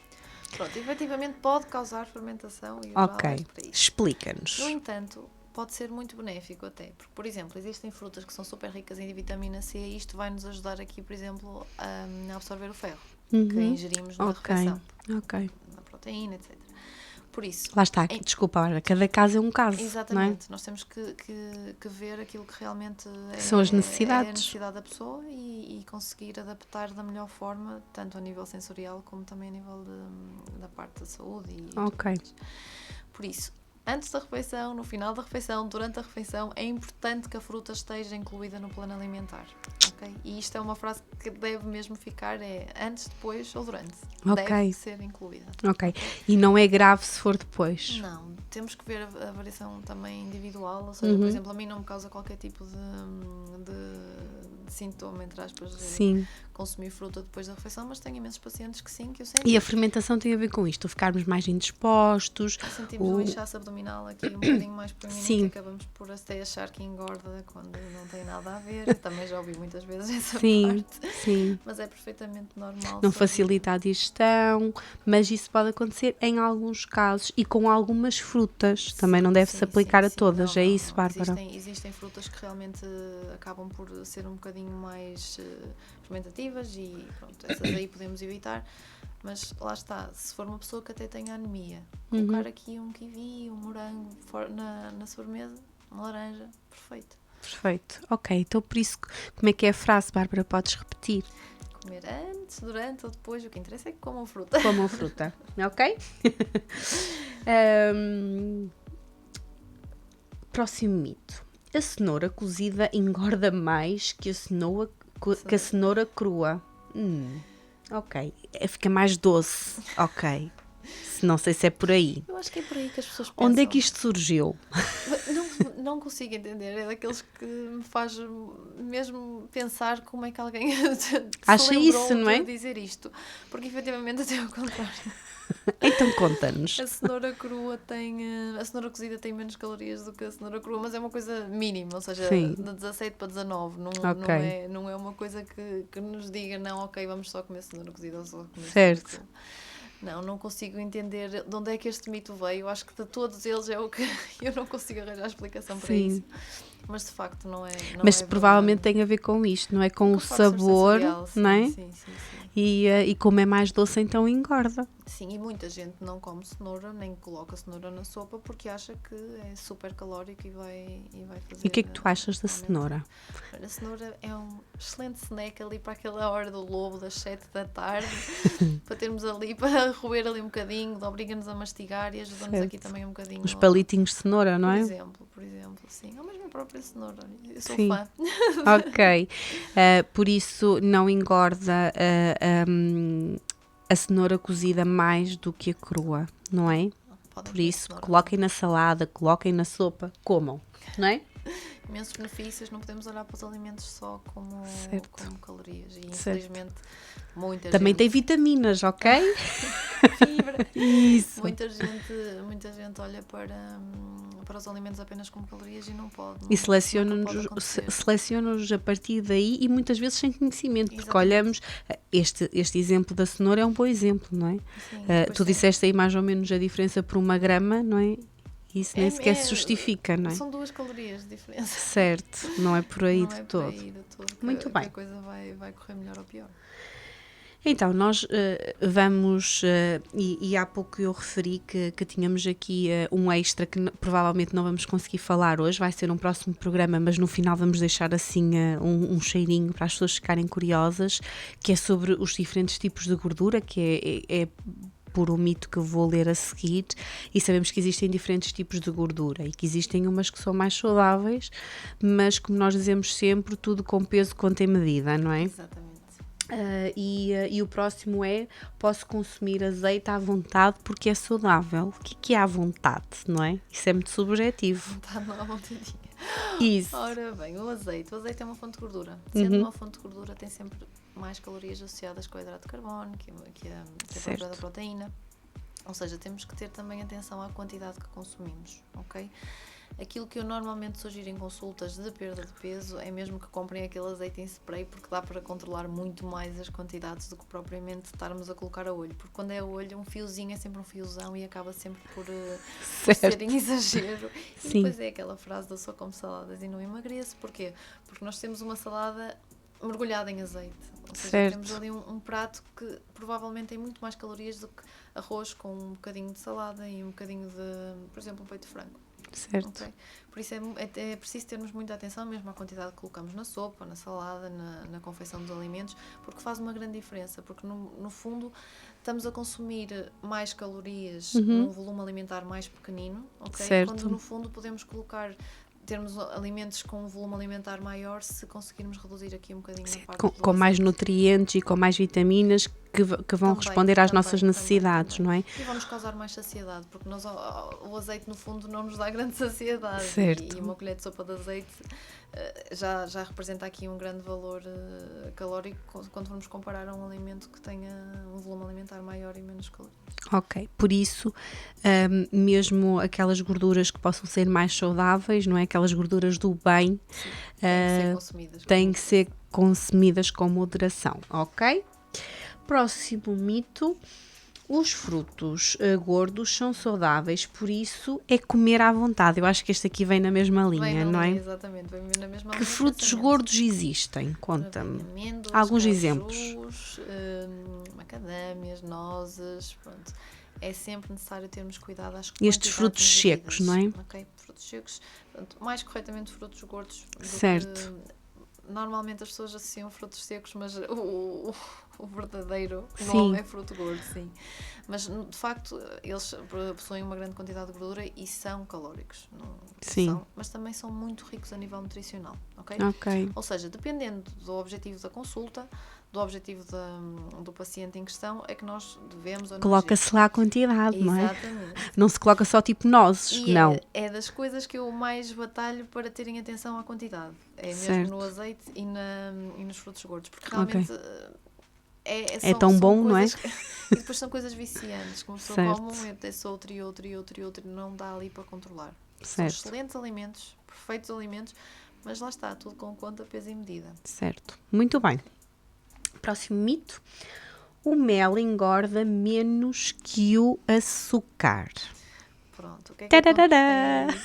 Pronto, efetivamente pode causar fermentação. E ok, explica-nos. No entanto, pode ser muito benéfico até, porque, por exemplo, existem frutas que são super ricas em vitamina C e isto vai nos ajudar aqui, por exemplo, a absorver o ferro que ingerimos na refeição, na proteína, etc. Por isso... Lá está, desculpa, olha, cada caso é um caso. Exatamente, não é? nós temos que ver aquilo que realmente são as necessidades. é a necessidade da pessoa e conseguir adaptar da melhor forma, tanto a nível sensorial como também a nível da parte da saúde. Por isso, antes da refeição, no final da refeição, durante a refeição, é importante que a fruta esteja incluída no plano alimentar. Okay? E isto é uma frase que deve mesmo ficar, antes, depois ou durante. Deve ser incluída. Ok. E não é grave se for depois? Não, temos que ver a variação também individual, ou seja, por exemplo, a mim não me causa qualquer tipo de sintoma, entre aspas, consumir fruta depois da refeição, mas tenho imensos pacientes que sim, que eu sei. E a fermentação tem a ver com isto, ficarmos mais indispostos. Sentimos um inchaço abdominal aqui um bocadinho mais prominente, acabamos por até achar que engorda quando não tem nada a ver. Eu também já ouvi muitas vezes essa parte, mas é perfeitamente normal. Não facilita a digestão, mas isso pode acontecer em alguns casos e com algumas frutas, também não deve-se aplicar a todas, não, isso, Bárbara? Existem frutas que realmente acabam por ser um bocadinho mais fermentativas e pronto, essas aí podemos evitar, mas lá está, se for uma pessoa que até tenha anemia, colocar aqui um kiwi, um morango na sobremesa, uma laranja, perfeito. Perfeito, ok, então por isso, como é que é a frase, Bárbara, podes repetir? Comer antes, durante ou depois, o que interessa é que comam fruta. Comam fruta, ok? Próximo mito. A cenoura cozida engorda mais que a cenoura crua. Ok. Fica mais doce. Ok. Não sei se é por aí. Eu acho que é por aí que as pessoas pensam. Onde é que isto surgiu? Não consigo entender. É daqueles que me faz mesmo pensar como é que alguém acha isso, não é? Dizer isto. Porque efetivamente até ao contrário. Então conta-nos. A cenoura cozida tem menos calorias do que a cenoura crua, mas é uma coisa mínima, ou seja, de 17 para 19. Não é uma coisa que nos diga, não, ok, vamos só comer cenoura cozida ou só comer cenoura crua. Não consigo entender de onde é que este mito veio. Acho que de todos eles é o que eu não consigo arranjar explicação para isso. Mas de facto não é. Mas provavelmente tem a ver com isto, não é? Com o sabor, não é? Sim. E como é mais doce, então engorda. Sim, e muita gente não come cenoura, nem coloca cenoura na sopa porque acha que é super calórico e vai fazer... E o que é que tu achas da cenoura? A cenoura é um excelente snack ali para aquela hora do lobo, das 7 da tarde, para termos ali, para roer ali um bocadinho, obriga-nos a mastigar e ajuda-nos aqui também um bocadinho. Os palitinhos de cenoura, não é? Por exemplo, sim. Ou mesmo a própria cenoura. Eu sou sim. fã. Ok. Por isso não engorda a cenoura cozida mais do que a crua, não é? Por isso, coloquem na salada, coloquem na sopa, comam, não é? Imensos benefícios, não podemos olhar para os alimentos só como calorias. E infelizmente muita também gente... tem vitaminas, ok? Fibra. Isso. Muita gente olha para os alimentos apenas como calorias e não pode. E seleciona-nos a partir daí e muitas vezes sem conhecimento, porque olhamos, este exemplo da cenoura é um bom exemplo, não é? Sim, tu disseste aí mais ou menos a diferença por 1 grama, não é? Isso nem sequer se justifica, não é? São 2 calorias de diferença. Certo, não é por aí de todo. Muito bem. A coisa vai correr melhor ou pior. Então, nós vamos, e há pouco eu referi que tínhamos aqui um extra que provavelmente não vamos conseguir falar hoje, vai ser um próximo programa, mas no final vamos deixar assim um cheirinho para as pessoas ficarem curiosas, que é sobre os diferentes tipos de gordura, que é por um mito que eu vou ler a seguir, e sabemos que existem diferentes tipos de gordura e que existem umas que são mais saudáveis, mas como nós dizemos sempre, tudo com peso, conta e medida, não é? Exatamente. E o próximo é: posso consumir azeite à vontade porque é saudável. O que é à vontade, não é? Isso é muito subjetivo. Vontade não há vontadinha. Isso. Ora bem, o azeite é uma fonte de gordura. Sendo uma fonte de gordura, tem sempre mais calorias associadas com o hidrato de carbono, que a própria da proteína. Ou seja, temos que ter também atenção à quantidade que consumimos, ok? Aquilo que eu normalmente sugiro em consultas de perda de peso é mesmo que comprem aquele azeite em spray, porque dá para controlar muito mais as quantidades do que propriamente estarmos a colocar a olho, porque quando é a olho um fiozinho é sempre um fiozão e acaba sempre por ser em exagero. E depois é aquela frase da só como saladas e não emagreço. Porquê? Porque nós temos uma salada mergulhada em azeite, ou seja, temos ali um prato que provavelmente tem muito mais calorias do que arroz com um bocadinho de salada e um bocadinho de, por exemplo, um peito de frango. Certo. Okay? Por isso é preciso termos muita atenção mesmo à quantidade que colocamos na sopa, na salada, na confecção dos alimentos, porque faz uma grande diferença, porque no fundo estamos a consumir mais calorias num volume alimentar mais pequenino, okay? Quando no fundo podemos termos alimentos com um volume alimentar maior se conseguirmos reduzir aqui um bocadinho a parte com mais nutrientes e com mais vitaminas que vão responder às nossas necessidades, não é? E vamos causar mais saciedade, porque o azeite no fundo não nos dá grande saciedade. Certo. E uma colher de sopa de azeite já representa aqui um grande valor calórico quando vamos comparar a um alimento que tenha um volume alimentar maior e menos calórico. Ok, por isso mesmo aquelas gorduras que possam ser mais saudáveis, não é? Aquelas gorduras do bem, têm que ser consumidas com moderação, ok? Próximo mito: os frutos gordos são saudáveis, por isso é comer à vontade. Eu acho que este aqui vem na mesma linha, não é? Exatamente, vem na mesma linha. Que frutos gordos existem? Conta-me alguns exemplos. Macadâmias, nozes, pronto. É sempre necessário termos cuidado às quantidades. Estes frutos secos, não é? Ok, frutos secos, portanto, mais corretamente frutos gordos. Certo. Normalmente as pessoas associam frutos secos, mas o verdadeiro nome é fruto gordo, sim. Mas de facto eles possuem uma grande quantidade de gordura e são calóricos. Mas também são muito ricos a nível nutricional, ok? Ou seja, dependendo do objetivo da consulta, do objetivo do paciente em questão, é que nós devemos... Coloca-se lá a quantidade, não é? Exatamente. Não se coloca só tipo nozes, não. É das coisas que eu mais batalho para terem atenção à quantidade. É mesmo certo. no azeite e nos frutos gordos, porque realmente... É tão bom, não é? E depois são coisas viciantes, como a pessoa come um, apetece outro e outro e outro e outro, não dá ali para controlar. Certo. São excelentes alimentos, perfeitos alimentos, mas lá está, tudo com conta, peso e medida. Certo, muito bem. Próximo mito: o mel engorda menos que o açúcar. Pronto, o que é que acontece?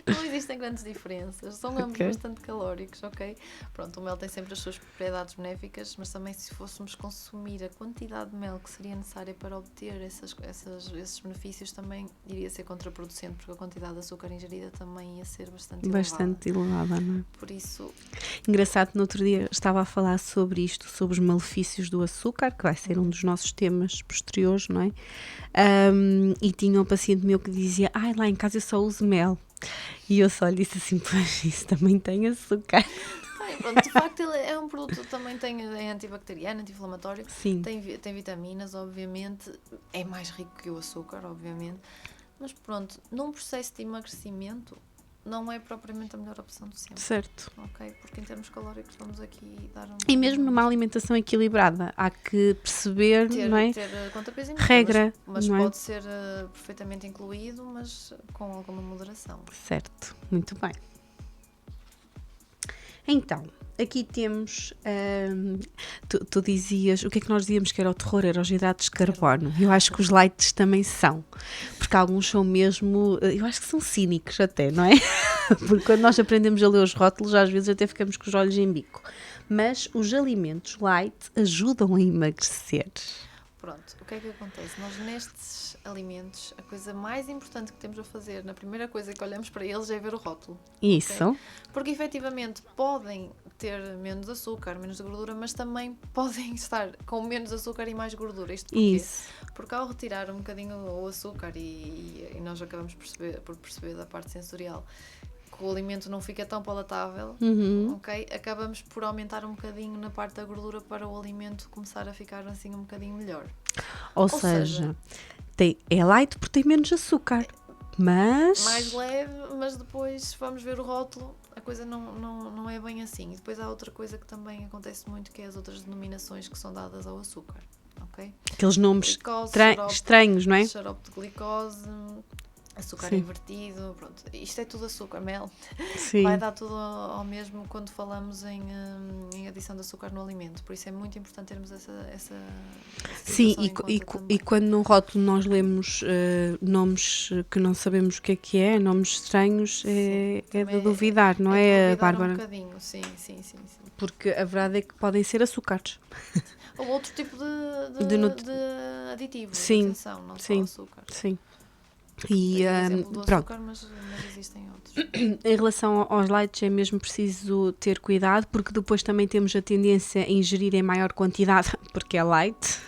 Não existem grandes diferenças, são ambos bastante calóricos, ok? Pronto, o mel tem sempre as suas propriedades benéficas, mas também se fôssemos consumir a quantidade de mel que seria necessária para obter esses benefícios, também iria ser contraproducente, porque a quantidade de açúcar ingerida também ia ser bastante elevada, não é? Por isso... Engraçado, no outro dia estava a falar sobre isto, sobre os malefícios do açúcar, que vai ser um dos nossos temas posteriores, não é? E tinha um paciente meu que dizia: lá em casa eu só uso mel. E eu só lhe disse assim: pois, isso também tem açúcar. Pronto, de facto ele é um produto que também é antibacteriano, anti-inflamatório, sim. Tem vitaminas, obviamente, é mais rico que o açúcar, obviamente, mas pronto, num processo de emagrecimento não é propriamente a melhor opção de sempre. Certo. Ok, porque em termos calóricos vamos aqui dar E mesmo numa alimentação equilibrada, há que perceber, não é? Ter conta, peso e regra, mas não pode é? ser perfeitamente incluído, mas com alguma moderação. Certo, muito bem. Então, aqui temos, tu dizias, o que é que nós dizíamos que era o terror? Era os hidratos de carbono. Eu acho que os lights também são, porque alguns são mesmo, eu acho que são cínicos até, não é? Porque quando nós aprendemos a ler os rótulos, às vezes até ficamos com os olhos em bico. Mas os alimentos light ajudam a emagrecer. Pronto, o que é que acontece? Nós nestes alimentos, a coisa mais importante que temos a fazer, na primeira coisa que olhamos para eles é ver o rótulo. Isso. Okay? Porque efetivamente podem ter menos açúcar, menos gordura, mas também podem estar com menos açúcar e mais gordura. Isto porquê? Isso. Porque ao retirar um bocadinho o açúcar e nós acabamos por perceber da parte sensorial que o alimento não fica tão palatável, ok? Acabamos por aumentar um bocadinho na parte da gordura para o alimento começar a ficar assim um bocadinho melhor. Ou seja, é light porque tem menos açúcar, mas... mais leve, mas depois vamos ver o rótulo, a coisa não é bem assim. E depois há outra coisa que também acontece muito, que é as outras denominações que são dadas ao açúcar, ok? Aqueles nomes glicose, estranhos, não é? Xarope de glicose... açúcar Sim. invertido, pronto, isto é tudo açúcar, mel, Sim. vai dar tudo ao mesmo quando falamos em adição de açúcar no alimento, por isso é muito importante termos essa Sim, situação em conta também. e quando no rótulo nós lemos nomes que não sabemos o que é, nomes estranhos, é também de duvidar, não é, duvidar Bárbara? um bocadinho, sim. Porque a verdade é que podem ser açúcares. Ou outro tipo De de, nut- de aditivo, Sim, atenção, não sim. só açúcar. Sim. E Dei o exemplo do pronto, açúcar, mas existem outros. em relação aos lights é mesmo preciso ter cuidado, porque depois também temos a tendência a ingerir em maior quantidade, porque é light.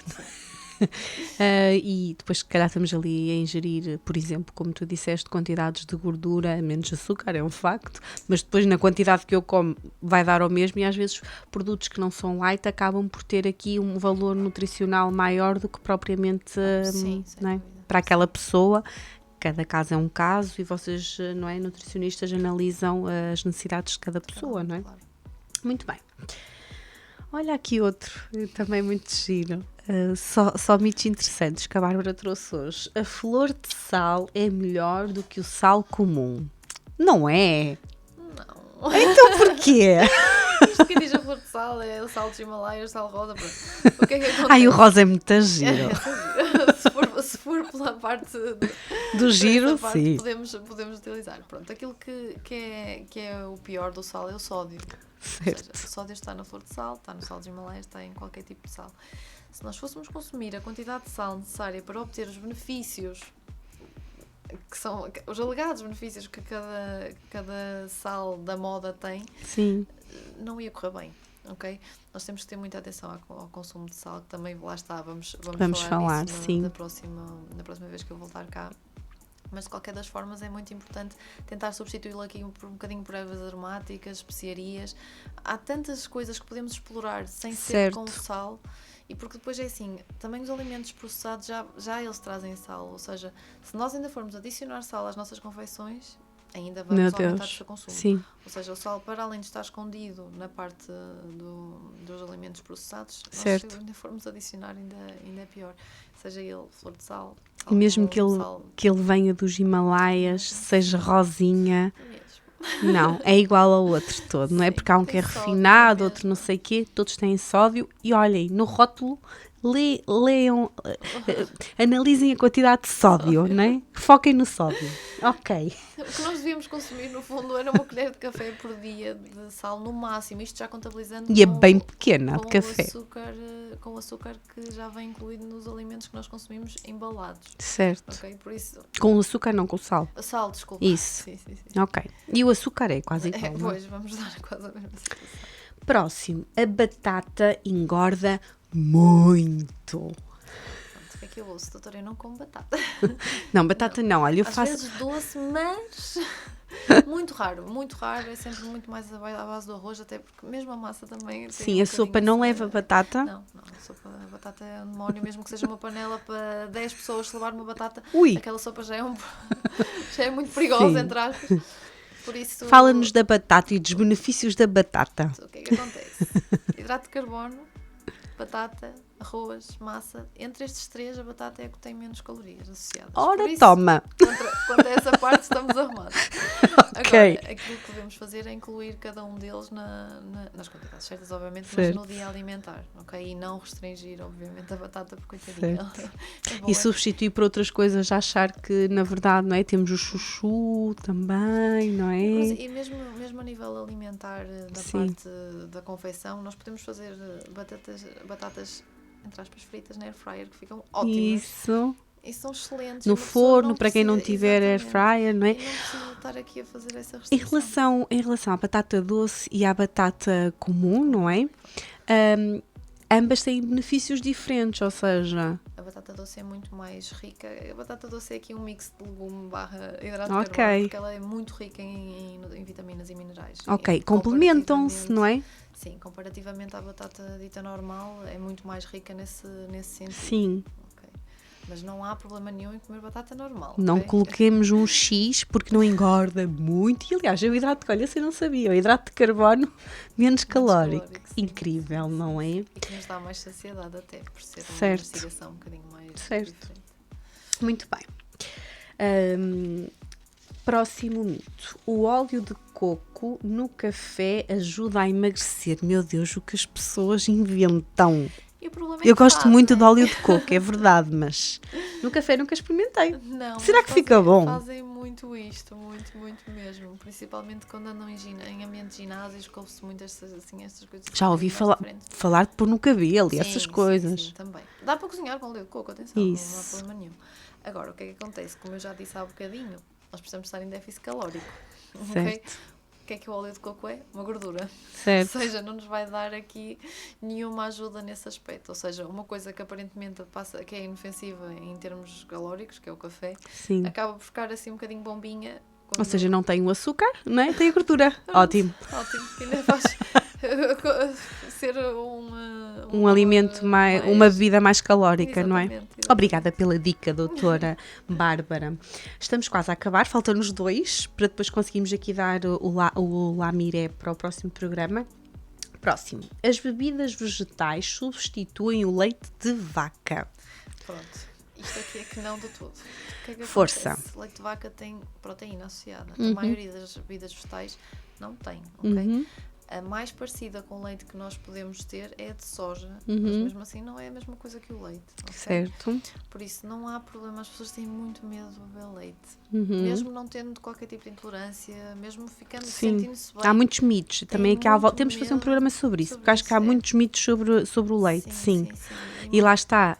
E depois se calhar estamos ali a ingerir, por exemplo, como tu disseste, quantidades de gordura, menos açúcar, é um facto, mas depois na quantidade que eu como vai dar ao mesmo, e às vezes produtos que não são light acabam por ter aqui um valor nutricional maior do que propriamente Sim, sem não é? dúvida. Para aquela pessoa. Cada caso é um caso e vocês, não é, nutricionistas, analisam as necessidades de cada pessoa, não é? Claro. Muito bem. Olha aqui outro, também muito giro. Só mitos interessantes que a Bárbara trouxe hoje. A flor de sal é melhor do que o sal comum. Não é? Não. Então porquê? Isto que diz a flor de sal é o sal dos Himalaias, o sal rosa. Pronto. O que é que acontece? Ai, o rosa é muito giro. Se for pela parte Do giro, parte, sim. podemos utilizar. Pronto, aquilo que é o pior do sal é o sódio. Certo. Ou seja, o sódio está na flor de sal, está no sal dos Himalaias, está em qualquer tipo de sal. Se nós fôssemos consumir a quantidade de sal necessária para obter os benefícios, que são os alegados benefícios que cada sal da moda tem, Sim. não ia correr bem, ok? Nós temos que ter muita atenção ao consumo de sal, que também lá está, vamos falar disso sim. na próxima vez que eu voltar cá. Mas de qualquer das formas é muito importante tentar substituí-lo aqui por um bocadinho por ervas aromáticas, especiarias. Há tantas coisas que podemos explorar sem ser com sal. E porque depois é assim, também os alimentos processados já eles trazem sal. Ou seja, se nós ainda formos adicionar sal às nossas confeições, ainda vamos aumentar o seu consumo. Sim. Ou seja, o sal, para além de estar escondido na parte dos alimentos processados, certo. nós, se ainda formos adicionar, ainda é pior. Seja ele flor de sal, E mesmo que ele venha dos Himalaias, seja rosinha, não, é igual ao outro todo, não é? Porque há um que é refinado, outro não sei o quê, todos têm sódio. E olhem, no rótulo, leiam, analisem a quantidade de sódio, não é? Foquem no sódio. Ok. O que nós devíamos consumir, no fundo, era uma colher de café por dia de sal, no máximo. Isto já contabilizando E é bem pequena de café. Com o açúcar que já vem incluído nos alimentos que nós consumimos embalados. Certo. Ok? Por isso... Com açúcar, não com sal. Sal, desculpa. Isso. Sim. Ok. E o açúcar é quase igual, não é? Pois, vamos dar quase a mesma situação. Próximo. A batata engorda muito. Pronto, o que é que eu ouço? Doutora, eu não como batata. Não, batata não. Olha, eu Às faço... vezes doce, mas... muito raro, é sempre muito mais à base do arroz, até porque mesmo a massa também... Sim, a sopa não leva batata? Não, a batata é um demónio, mesmo que seja uma panela para 10 pessoas levar uma batata, aquela sopa já é muito perigosa, entre aspas. Por isso... Fala-nos da batata e dos benefícios da batata. O que é que acontece? Hidrato de carbono, batata, arroz, massa. Entre estes três, a batata é a que tem menos calorias associadas. Ora, por isso, toma! Quanto a essa parte, estamos arrumados. Ok. Agora, aquilo que podemos fazer é incluir cada um deles nas quantidades certas, obviamente, certo. mas no dia alimentar, ok? E não restringir, obviamente, a batata, porque coitadinha. E substituir por outras coisas, achar que, na verdade, não é? Temos o chuchu também, não é? E mesmo a nível alimentar, da parte da confeição, nós podemos fazer batatas entre aspas, fritas na air fryer, que ficam ótimas. Isso. E são excelentes. No forno, para quem não tiver air fryer, não é? E não precisa estar aqui a fazer essa restrição. Em relação à batata doce e à batata comum, não é? Ambas têm benefícios diferentes, ou seja... A batata doce é muito mais rica. A batata doce é aqui um mix de legume / hidrato de carbono, porque ela é muito rica em vitaminas e minerais. Ok, complementam-se, não é? Sim, comparativamente à batata dita normal, é muito mais rica nesse sentido. Sim. Okay. Mas não há problema nenhum em comer batata normal. Não okay? coloquemos um X porque não engorda muito. E aliás, o hidrato de carbono, eu não sabia, o hidrato de carbono menos calórico. Incrível, não é? E que nos dá mais saciedade até, por ser uma investigação um bocadinho mais diferente. Muito bem. Próximo mito. O óleo de coco no café ajuda a emagrecer. Meu Deus, o que as pessoas inventam. E o problema é Eu que gosto muito de fazem. óleo de coco, é verdade, mas no café nunca experimentei. Não, Será mas que fica bom? Fazem muito isto, muito mesmo. Principalmente quando andam em ambientes de ginásios, que ouve-se muito estas coisas. Já ouvi um bocadinho mais diferentes. falar de pôr no cabelo e Sim, essas sim, coisas. sim, também. Dá para cozinhar com óleo de coco, atenção, não há Isso. problema nenhum. Agora, o que é que acontece? Como eu já disse há bocadinho, nós precisamos estar em déficit calórico. Ok? Certo. O que é que o óleo de coco é? Uma gordura. Certo. Ou seja, não nos vai dar aqui nenhuma ajuda nesse aspecto. Ou seja, uma coisa que aparentemente que é inofensiva em termos calóricos, que é o café, Sim. acaba por ficar assim um bocadinho bombinha. Ou seja, não tem o açúcar, não é? Tem a gordura. Ótimo. Ótimo, que ainda faz ser Um alimento uma bebida mais calórica, não é? Exatamente. Obrigada pela dica, doutora Bárbara. Estamos quase a acabar, faltam-nos 2 para depois conseguirmos aqui dar o lamiré para o próximo programa. Próximo. As bebidas vegetais substituem o leite de vaca. Pronto. Isto aqui é que não de tudo. O que é que Força. acontece? Leite de vaca tem proteína associada. A maioria das bebidas vegetais não tem, ok? A mais parecida com o leite que nós podemos ter é a de soja, mas mesmo assim não é a mesma coisa que o leite. Okay? Certo. Por isso não há problema, as pessoas têm muito medo de beber leite. Mesmo não tendo qualquer tipo de intolerância, mesmo sentindo-se bem. Há muitos mitos. Também aqui temos que fazer um medo programa sobre isso, porque acho que há muitos mitos sobre o leite, sim. E lá está,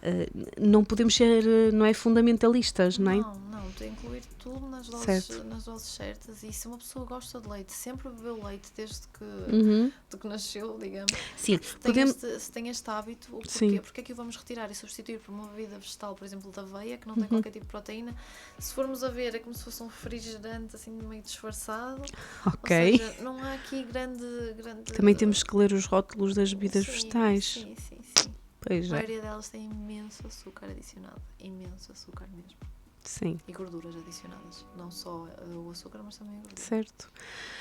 não podemos ser, não é, fundamentalistas, não é? Não, tem que incluir tudo nas doses certas. E se uma pessoa gosta de leite, sempre bebeu leite desde que nasceu, digamos. Sim, Se tem este hábito, porquê? Sim. Porque é que o vamos retirar e substituir por uma bebida vegetal, por exemplo, da aveia, que não tem qualquer tipo de proteína? Se formos a ver, é como se fosse um refrigerante assim meio disfarçado. Ok. Ou seja, não há aqui grande... Também temos que ler os rótulos das bebidas vegetais. Sim. Pois A é. maioria delas tem imenso açúcar adicionado. Imenso açúcar mesmo. Sim. E gorduras adicionadas. Não só o açúcar, mas também a gordura. Certo.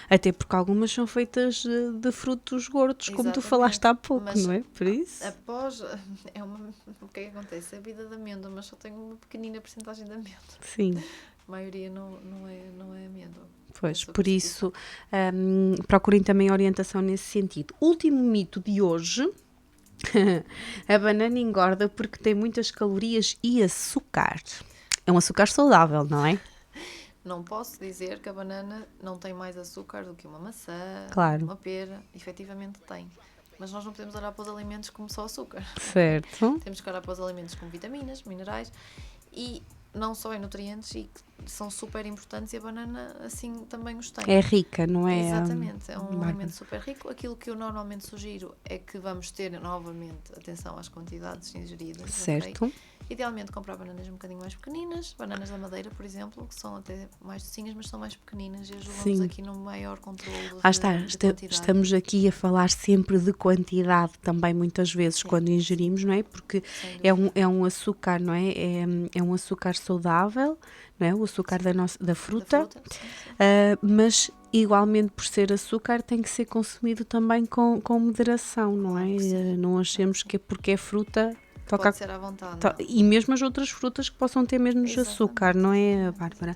Até porque algumas são feitas de frutos gordos, como tu Exatamente. falaste há pouco, Mas não é? Por isso. Após... O que é que acontece? É a vida de amêndoa, mas só tem uma pequenina porcentagem de amêndoa. Sim. A maioria não é amêndoa. Pois, por isso, procurem também orientação nesse sentido. Último mito de hoje. A banana engorda porque tem muitas calorias e açúcar. É um açúcar saudável, não é? Não posso dizer que a banana não tem mais açúcar do que uma maçã, Claro. uma pera. Efetivamente tem. Mas nós não podemos olhar para os alimentos como só açúcar. Certo. Temos que olhar para os alimentos como vitaminas, minerais e não só em nutrientes e que são super importantes, e a banana assim também os tem. É rica, não é? Exatamente, é um alimento super rico. Aquilo que eu normalmente sugiro é que vamos ter novamente atenção às quantidades ingeridas. Certo. Okay? Idealmente comprar bananas um bocadinho mais pequeninas, bananas da Madeira, por exemplo, que são até mais docinhas, mas são mais pequeninas e ajudam-nos aqui no maior controle de quantidade. Estamos aqui a falar sempre de quantidade também, muitas vezes, quando ingerimos, não é? Porque é um açúcar, não é? É um açúcar saudável, não é? O açúcar da fruta, mas igualmente por ser açúcar tem que ser consumido também com moderação, não é? Não achemos que porque é fruta... Pode ser à vontade. E mesmo as outras frutas que possam ter menos açúcar, não é, Bárbara?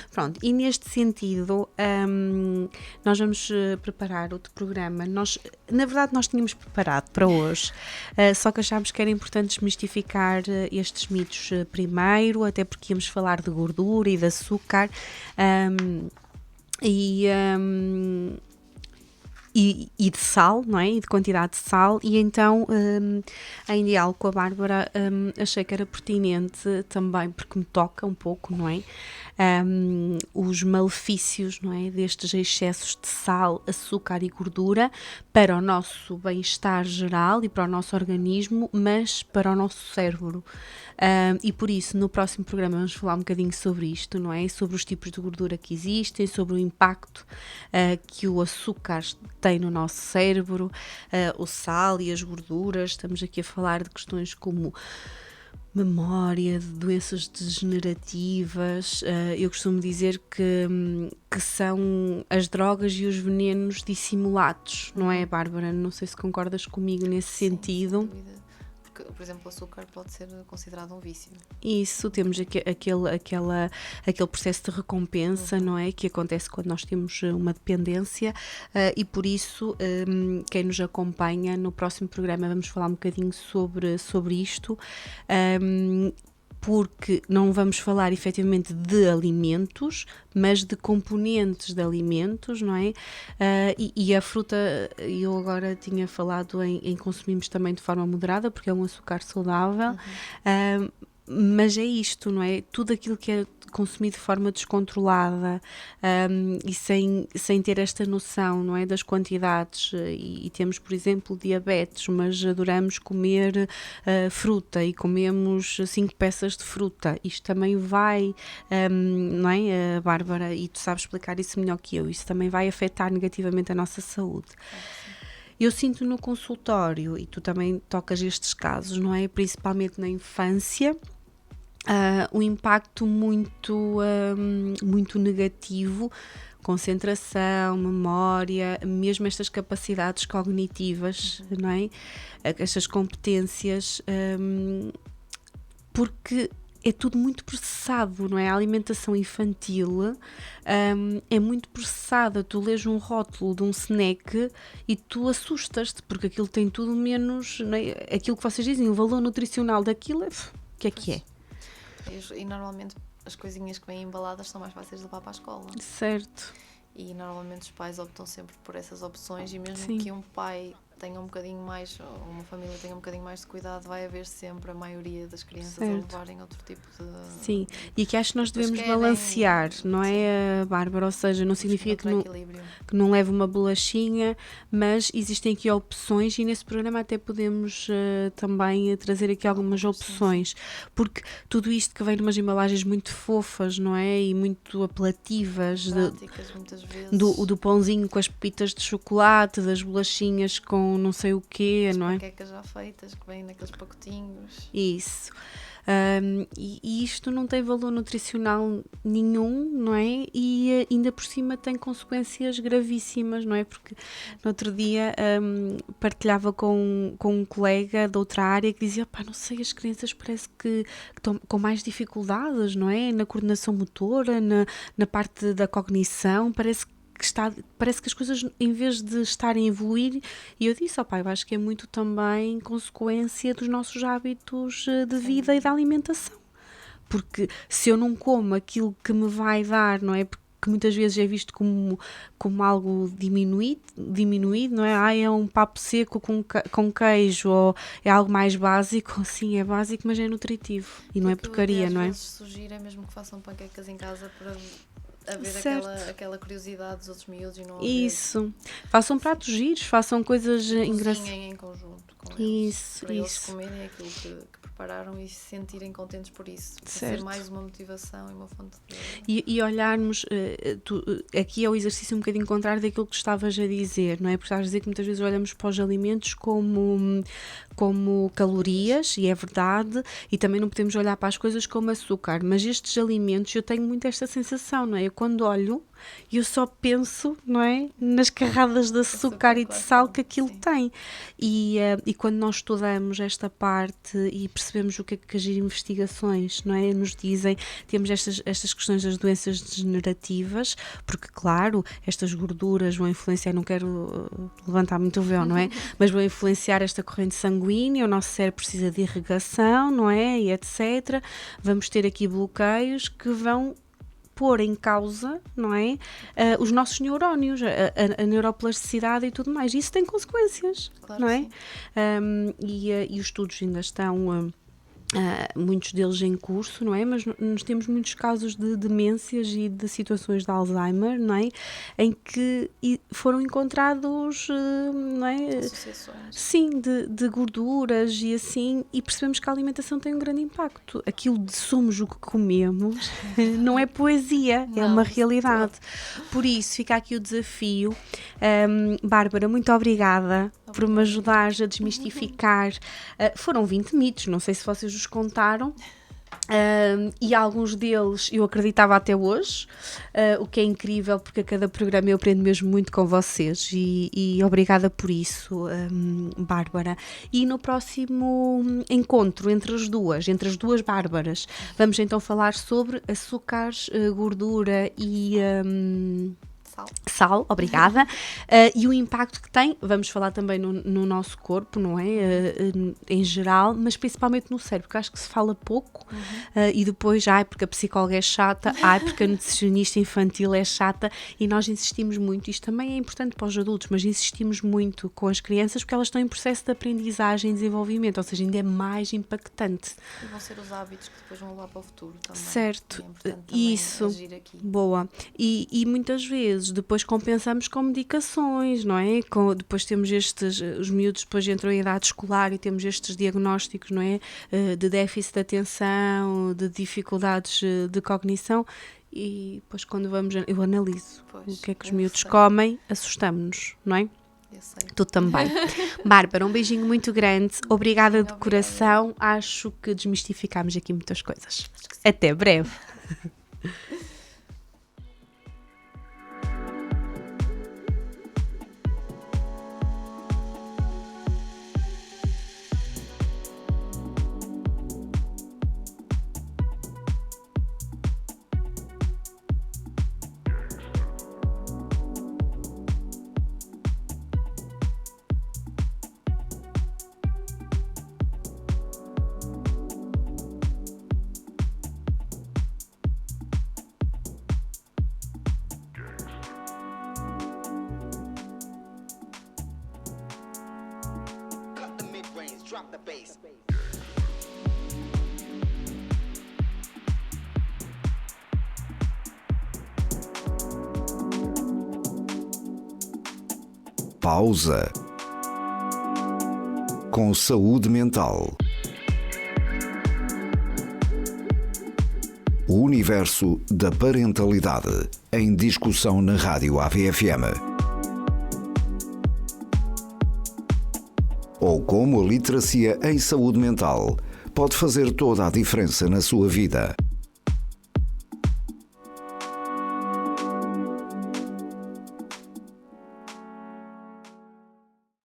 Pronto, e neste sentido, nós vamos preparar outro programa. Na verdade, nós tínhamos preparado para hoje, só que achámos que era importante desmistificar estes mitos primeiro, até porque íamos falar de gordura e de açúcar, e de sal, não é? E de quantidade de sal, e então em diálogo com a Bárbara achei que era pertinente também, porque me toca um pouco, não é? Os malefícios, não é? Destes excessos de sal, açúcar e gordura para o nosso bem-estar geral e para o nosso organismo, mas para o nosso cérebro. E por isso, no próximo programa vamos falar um bocadinho sobre isto, não é? Sobre os tipos de gordura que existem, sobre o impacto que o açúcar tem no nosso cérebro, o sal e as gorduras. Estamos aqui a falar de questões como memória, de doenças degenerativas. Eu costumo dizer que são as drogas e os venenos dissimulados, não é, Bárbara? Não sei se concordas comigo nesse sentido. Sem dúvida. porque, por exemplo, o açúcar pode ser considerado um vício. Isso, temos aquele processo de recompensa, não é? Que acontece quando nós temos uma dependência, e por isso, quem nos acompanha no próximo programa vamos falar um bocadinho sobre isto, porque não vamos falar efetivamente de alimentos, mas de componentes de alimentos, não é? E a fruta, eu agora tinha falado em consumirmos também de forma moderada, porque é um açúcar saudável, mas é isto, não é? Tudo aquilo que é consumido de forma descontrolada, e sem ter esta noção, não é, das quantidades, e temos, por exemplo, diabetes, mas adoramos comer fruta e comemos 5 peças de fruta. Isto também vai, não é, Bárbara, e tu sabes explicar isso melhor que eu, isso também vai afetar negativamente a nossa saúde. Eu sinto no consultório, e tu também tocas estes casos, não é? Principalmente na infância, um impacto muito negativo, concentração, memória, mesmo estas capacidades cognitivas, não é? Estas competências, porque é tudo muito processado, não é? A alimentação infantil é muito processada. Tu lês um rótulo de um snack e tu assustas-te, porque aquilo tem tudo menos, não é? Aquilo que vocês dizem, o valor nutricional daquilo, o que é que é? E normalmente as coisinhas que vêm embaladas são mais fáceis de levar para a escola. Certo. E normalmente os pais optam sempre por essas opções, e mesmo Sim. que um pai tenha um bocadinho mais, ou uma família tenha um bocadinho mais de cuidado, vai haver sempre a maioria das crianças a levarem outro tipo de... Sim, e que acho que nós devemos querem... balancear, não é, Bárbara? Ou seja, não significa que não leve uma bolachinha, mas existem aqui opções, e nesse programa até podemos também trazer aqui algumas opções, porque tudo isto que vem de umas embalagens muito fofas, não é? E muito apelativas, práticas, muitas vezes. Do pãozinho com as pepitas de chocolate, das bolachinhas com não sei o quê, não é? As panquecas já feitas, que vêm naqueles pacotinhos. Isso. E isto não tem valor nutricional nenhum, não é? E ainda por cima tem consequências gravíssimas, não é? Porque no outro dia partilhava com um colega de outra área que dizia, pá, não sei, as crianças parece que estão com mais dificuldades, não é? Na coordenação motora, na parte da cognição, parece que as coisas, em vez de estarem a evoluir, e eu disse, eu acho que é muito também consequência dos nossos hábitos de vida e da alimentação, porque se eu não como aquilo que me vai dar, não é? Porque muitas vezes é visto como algo diminuído, não é? É um papo seco com queijo, ou é algo mais básico. Sim, é básico, mas é nutritivo e não é porcaria, não é? O que eu sugiro é mesmo que façam panquecas em casa para haver aquela curiosidade dos outros miúdos e não haver... Isso. Façam pratos giros, façam coisas engraçadas. Cozinhem em conjunto com eles. Isso, para isso. eles comerem aquilo que prepararam e se sentirem contentes por isso. Para Certo. ser mais uma motivação e uma fonte de... E olharmos, aqui é o exercício um bocadinho contrário daquilo que tu estavas a dizer, não é? Porque estavas a dizer que muitas vezes olhamos para os alimentos como calorias, e é verdade, e também não podemos olhar para as coisas como açúcar, mas estes alimentos, eu tenho muito esta sensação, não é? Eu quando olho, eu só penso, não é? Nas carradas de açúcar e de sal que aquilo tem. E quando nós estudamos esta parte e percebemos o que é que as investigações, não é, nos dizem, temos estas questões das doenças degenerativas, porque claro, estas gorduras vão influenciar, não quero levantar muito o véu, não é? Mas vão influenciar esta corrente sanguínea, o nosso cérebro precisa de irrigação, não é? E etc. Vamos ter aqui bloqueios que vão pôr em causa, não é? Os nossos neurónios, a neuroplasticidade e tudo mais. Isso tem consequências, claro, não é? E os estudos ainda estão... muitos deles em curso, não é? Mas nós temos muitos casos de demências e de situações de Alzheimer, não é? Em que foram encontrados, não é? Associações. Sim, de gorduras e assim, e percebemos que a alimentação tem um grande impacto. Aquilo de somos o que comemos não é poesia, é uma realidade. Por isso, fica aqui o desafio. Bárbara, muito obrigada por me ajudares a desmistificar. Foram 20 mitos, não sei se vocês os contaram. E alguns deles eu acreditava até hoje, o que é incrível, porque a cada programa eu aprendo mesmo muito com vocês e obrigada por isso, Bárbara. E no próximo encontro entre as duas Bárbaras, vamos então falar sobre açúcares, gordura e sal, obrigada, e o impacto que tem, vamos falar também no nosso corpo, não é? Em geral, mas principalmente no cérebro, porque acho que se fala pouco, e depois, porque a psicóloga é chata, porque a nutricionista infantil é chata, e nós insistimos muito, isto também é importante para os adultos, mas insistimos muito com as crianças porque elas estão em processo de aprendizagem e desenvolvimento, ou seja, ainda é mais impactante. E vão ser os hábitos que depois vão levar para o futuro também. Certo, é também isso, agir aqui. Boa. E muitas vezes depois compensamos com medicações, não é? Depois temos os miúdos depois entram em idade escolar e temos estes diagnósticos, não é? De déficit de atenção, de dificuldades de cognição, e depois quando eu analiso o que é que os miúdos comem, assustamos-nos, não é? Eu sei. Tu também. Bárbara, um beijinho muito grande, obrigada de coração, acho que desmistificámos aqui muitas coisas. Até breve. Drop the bass. Pausa. Com saúde mental. O universo da parentalidade em discussão na Rádio AVFM. Ou como a literacia em saúde mental pode fazer toda a diferença na sua vida.